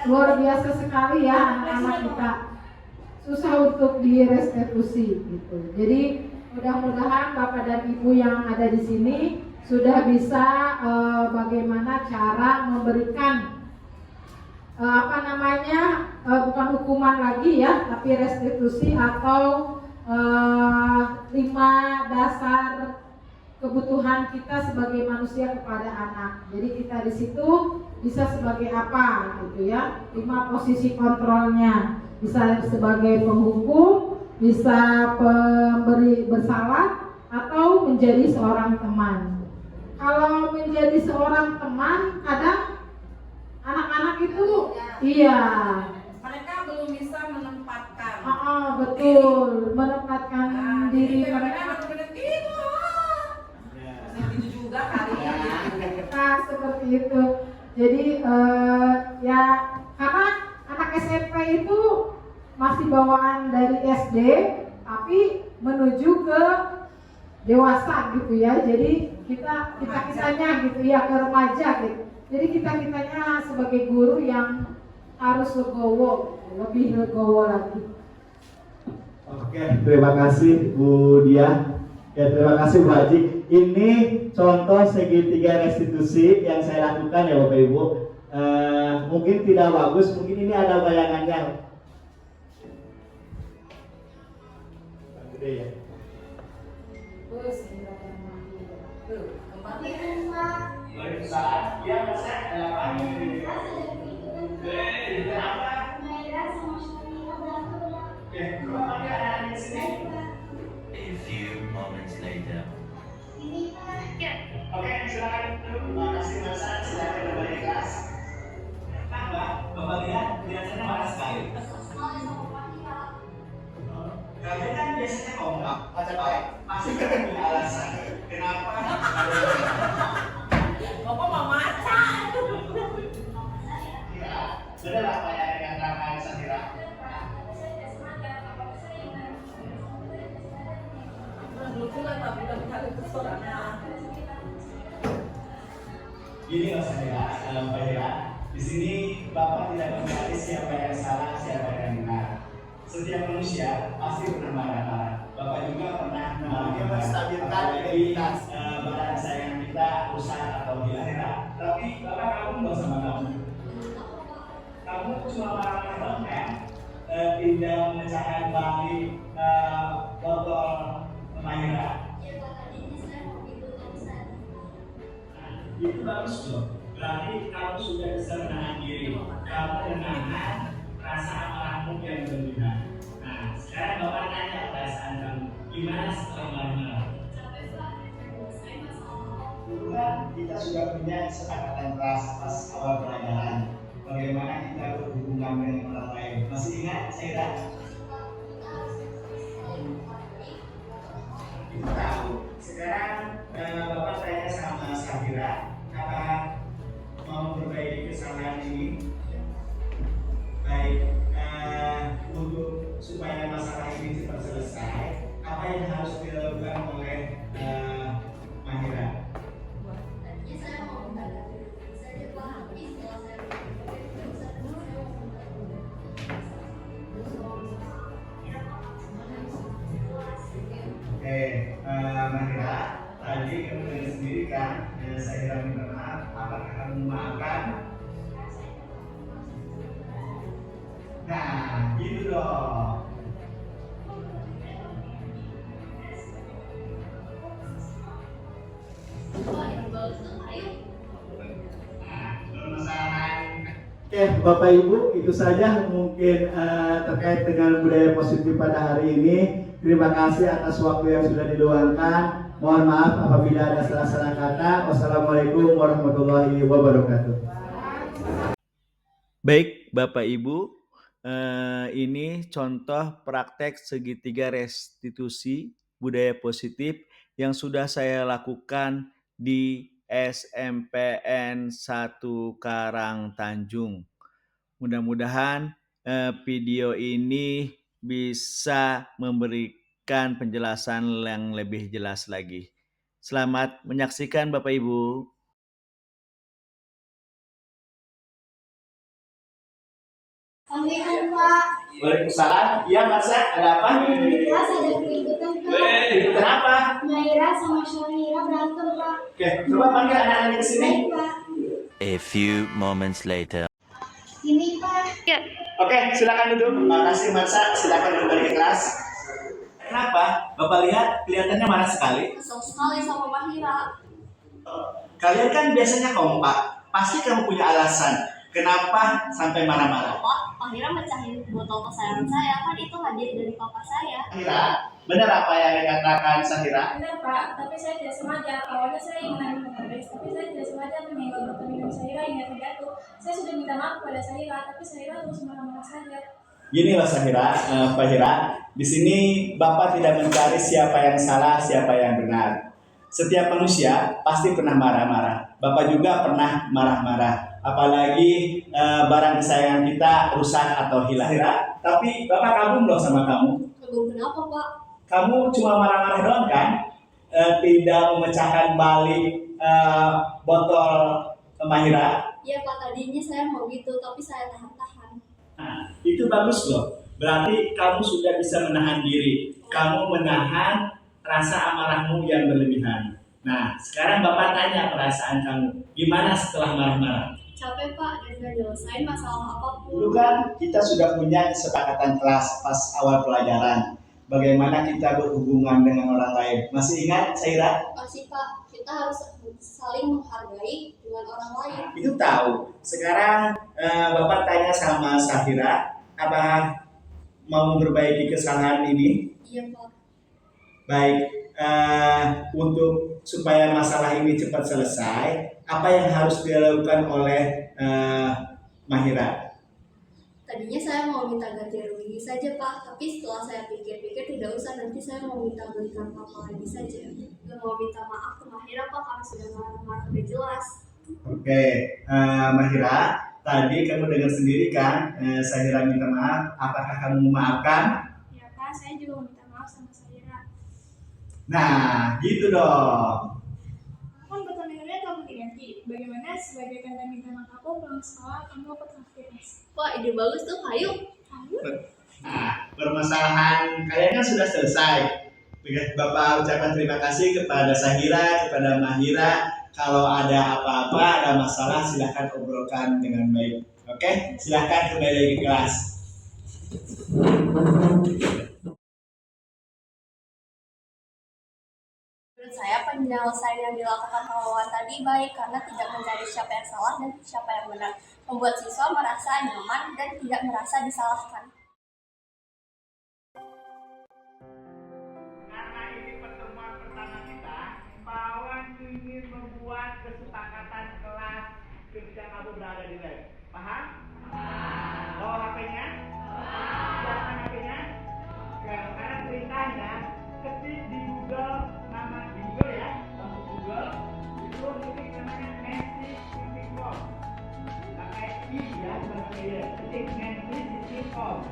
S2: luar biasa sekali ya anak-anak kita. susah untuk direstitusi gitu. Jadi mudah-mudahan Bapak dan Ibu yang ada di sini sudah bisa bagaimana cara memberikan bukan hukuman lagi ya, tapi restitusi atau 5 dasar kebutuhan kita sebagai manusia kepada anak. Jadi kita di situ bisa sebagai apa gitu ya? 5 posisi kontrolnya. Bisa sebagai penghukum, bisa pemberi bersalah, atau menjadi seorang teman. Kalau menjadi seorang teman, kadang anak-anak itu iya,
S6: Mereka belum bisa menempatkan.
S2: betul, menempatkan diri
S6: Jadi
S2: mereka.
S6: benar-benar gitu. Gitu juga kali ya.
S2: Nah, seperti itu. Jadi ya karena anak SMP itu masih bawaan dari SD, tapi menuju ke dewasa gitu ya. Jadi kitanya gitu ya, ke remaja gitu. Jadi kitanya sebagai guru yang harus legowo, lebih legowo lagi.
S1: Oke, terima kasih Bu Dia. Ya, terima kasih Bu Haji. Ini contoh segitiga restitusi yang saya lakukan ya Bapak Ibu. Mungkin tidak bagus, mungkin ini ada bayangannya. Gede ya. Saat dia masak apa?
S8: A few moments later.
S1: Oke, silakan dulu. Terima kasih Mas. Silakan kembali ke kelas. Mbak, Bapak lihat biasanya marah sekali. Kalian kan biasanya kompak, pasti kan punya alasan. Kenapa?
S6: Bapak mau macan.
S1: Ya, benar apa yang dikatakan Sandira? Gini Mas Sandira, Pak Ira, di sini Bapak tidak menggali siapa yang salah, siapa yang benar. Setiap manusia pasti pernah marah-marah. Bapak juga pernah mengalami identitas badan sayang kita rusak atau di akhirat. Tapi Bapak kamu nggak sama kamu. Kamu cuma marah-marah doang kan? Tidak memecahkan balik botol Mahira. Itu bagus loh. Berarti kamu sudah bisa menahan diri. Kamu menahan rasa amarahmu yang berlebihan. Nah, sekarang Bapak tanya perasaan kamu, gimana setelah marah-marah? Dulu kan kita sudah punya kesepakatan keras pas awal pelajaran. Bagaimana kita berhubungan dengan orang lain? Masih ingat saya? Itu tahu. Sekarang Bapak tanya sama Safira, apakah mau memperbaiki kesalahan ini? Baik, untuk supaya masalah ini cepat selesai, apa yang harus dilakukan oleh Mahira? Oke, Mahira, tadi kamu dengar sendiri kan, saya minta maaf, apakah kamu memaafkan? Nah, gitu dong. Oke, Bapak Ibu, itu saja mungkin terkait dengan budaya positif pada hari ini. Terima kasih atas waktu yang sudah diluangkan. Mohon maaf apabila ada salah-salah kata. Wassalamualaikum warahmatullahi wabarakatuh. Baik, Bapak Ibu, ini contoh praktek segitiga restitusi budaya positif yang sudah saya lakukan di SMPN 1 Karang Tanjung. Mudah-mudahan video ini bisa memberikan penjelasan yang lebih jelas lagi. Selamat menyaksikan Bapak Ibu.
S4: Sampai Pak.
S1: Waalaikumsalam. Iya, Masa, ada apa?
S4: Di kelas ada keributan Pak.
S1: Keributan apa?
S4: Maira sama Syamira berantem Pak.
S1: Oke, coba panggil anak-anak ke sini.
S4: Baik Pak.
S8: A few moments later.
S4: Ini Pak.
S1: Oke, silakan duduk. Makasih Masa, silakan kembali ke kelas. Kenapa? Bapak lihat kelihatannya marah sekali.
S4: Kesel sekali sama Mahira.
S1: Kalian kan biasanya kompak. Pasti kamu punya alasan. Kenapa sampai marah-marah?
S4: Pak, Mahira mecahin botol kesayangan saya. Kan itu hadiah dari papa saya.
S1: Sahira, benar apa yang dikatakan Sahira?
S9: Benar Pak, tapi saya tidak sengaja. Awalnya saya ingin ambil notaris, tapi saya tidak sengaja menyenggol botol minum Sahira hingga terjatuh. Saya sudah minta maaf kepada Sahira, tapi Sahira terus marah-marah saja.
S1: Gini loh Sahira, Pak Hira, di sini Bapak tidak mencari siapa yang salah, siapa yang benar. Setiap manusia pasti pernah marah-marah. Bapak juga pernah marah-marah. Apalagi barang kesayangan kita rusak atau hilang. Sahira, tapi Bapak kagum loh sama kamu.
S4: Kagum kenapa Pak?
S1: Kamu cuma marah-marah doang kan? Tidak memecahkan balik botol Mahira.
S4: Iya Pak, tadinya saya mau gitu, tapi saya tahan-tahan.
S1: Nah, itu bagus loh. Berarti kamu sudah bisa menahan diri. Kamu menahan rasa amarahmu yang berlebihan. Nah, sekarang Bapak tanya perasaan kamu. Gimana setelah marah-marah?
S4: Capek Pak, dan gak nyelesain masalah apapun.
S1: Dulu kan kita sudah punya kesepakatan kelas pas awal pelajaran. Bagaimana kita berhubungan dengan orang lain. Masih ingat, Sahira?
S4: Masih Pak, kita harus saling menghargai dengan orang lain.
S1: Itu tahu. Sekarang Bapak tanya sama Sahira, apa mau memperbaiki kesalahan ini?
S4: Iya Pak.
S1: Baik, untuk supaya masalah ini cepat selesai, apa yang harus dilakukan oleh Mahira?
S4: Tadinya saya mau minta ganti rugi saja Pak, tapi setelah saya pikir-pikir tidak usah, nanti saya mau minta belikan apa lagi saja. Gak mau minta maaf ke Mahira Pak, karena sudah marah-marah udah jelas.
S1: Oke, Mahira, tadi kamu dengar sendiri kan, Sahira minta maaf. Apakah kamu memaafkan?
S9: Ya Pak, saya juga minta maaf sama Sahira.
S1: Nah, gitu dong.
S9: Kan botol minumnya kamu diganti. Bagaimana sebagai tanda minta maaf aku pulang sekolah kamu aku traktir Mas?
S4: Wah, ide bagus tuh, ayo.
S1: Nah, permasalahan kalian kan sudah selesai. Bapak ucapkan terima kasih kepada Sahira, kepada Mahira. Kalau ada apa-apa, ada masalah, silahkan obrolkan dengan baik. Oke, silahkan kembali lagi ke kelas.
S4: Menurut saya penyelesaian yang dilakukan Wawan tadi baik karena tidak mencari siapa yang salah dan siapa yang benar, membuat siswa merasa nyaman dan tidak merasa disalahkan.
S1: Karena ini pertemuan pertama kita, Pak Wawan ingin membuat kesepakatan kelas ketika kamu berada di lab. Paham? Bawa HP-nya? Siapkan HP-nya? Sekarang perintahnya ketik di Google nama Google ya, masuk Google itu ketik namanya nancy.com, pakai i ya, bukan pakai y, ketik nancy.com,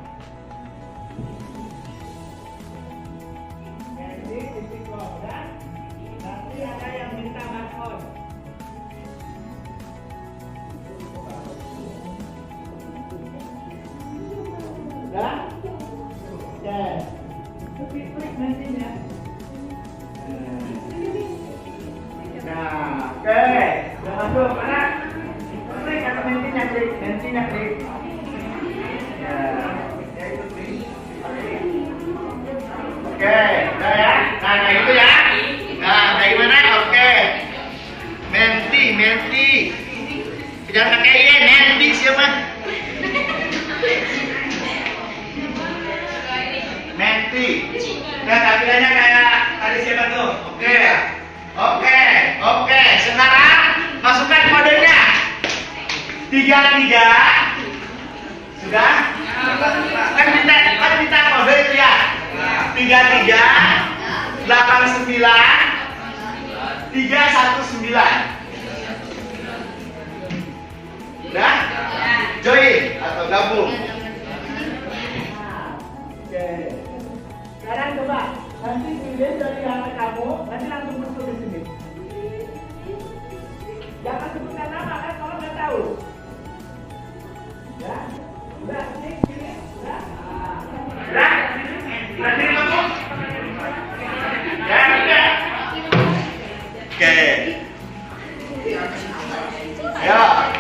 S1: nancy.com, dan nanti ada yang minta barcode. Dah? Oke. Klik nantinya. Nah, oke. Udah masuk, mana? Klik atau nantinya klik, nantinya klik. Ya, itu klik. Oke, udah ya. Nah itu ya. Nah, kayak gimana? Oke. Menti. Jangan pakai y, nanti siapa? Menti. Nah, tampilannya kayak tadi siapa tuh? Oke. Sekarang masukkan kodenya. 33. Sudah? Kan minta kode itu ya. 33 89 319. Udah? Join atau gabung? Oke. Sekarang coba nanti dilihat dari HP kamu, nanti langsung masuk di sini. Jangan sebutkan nama kan kalau nggak tahu. Ya, udah sini, udah.
S3: Oke. Ya.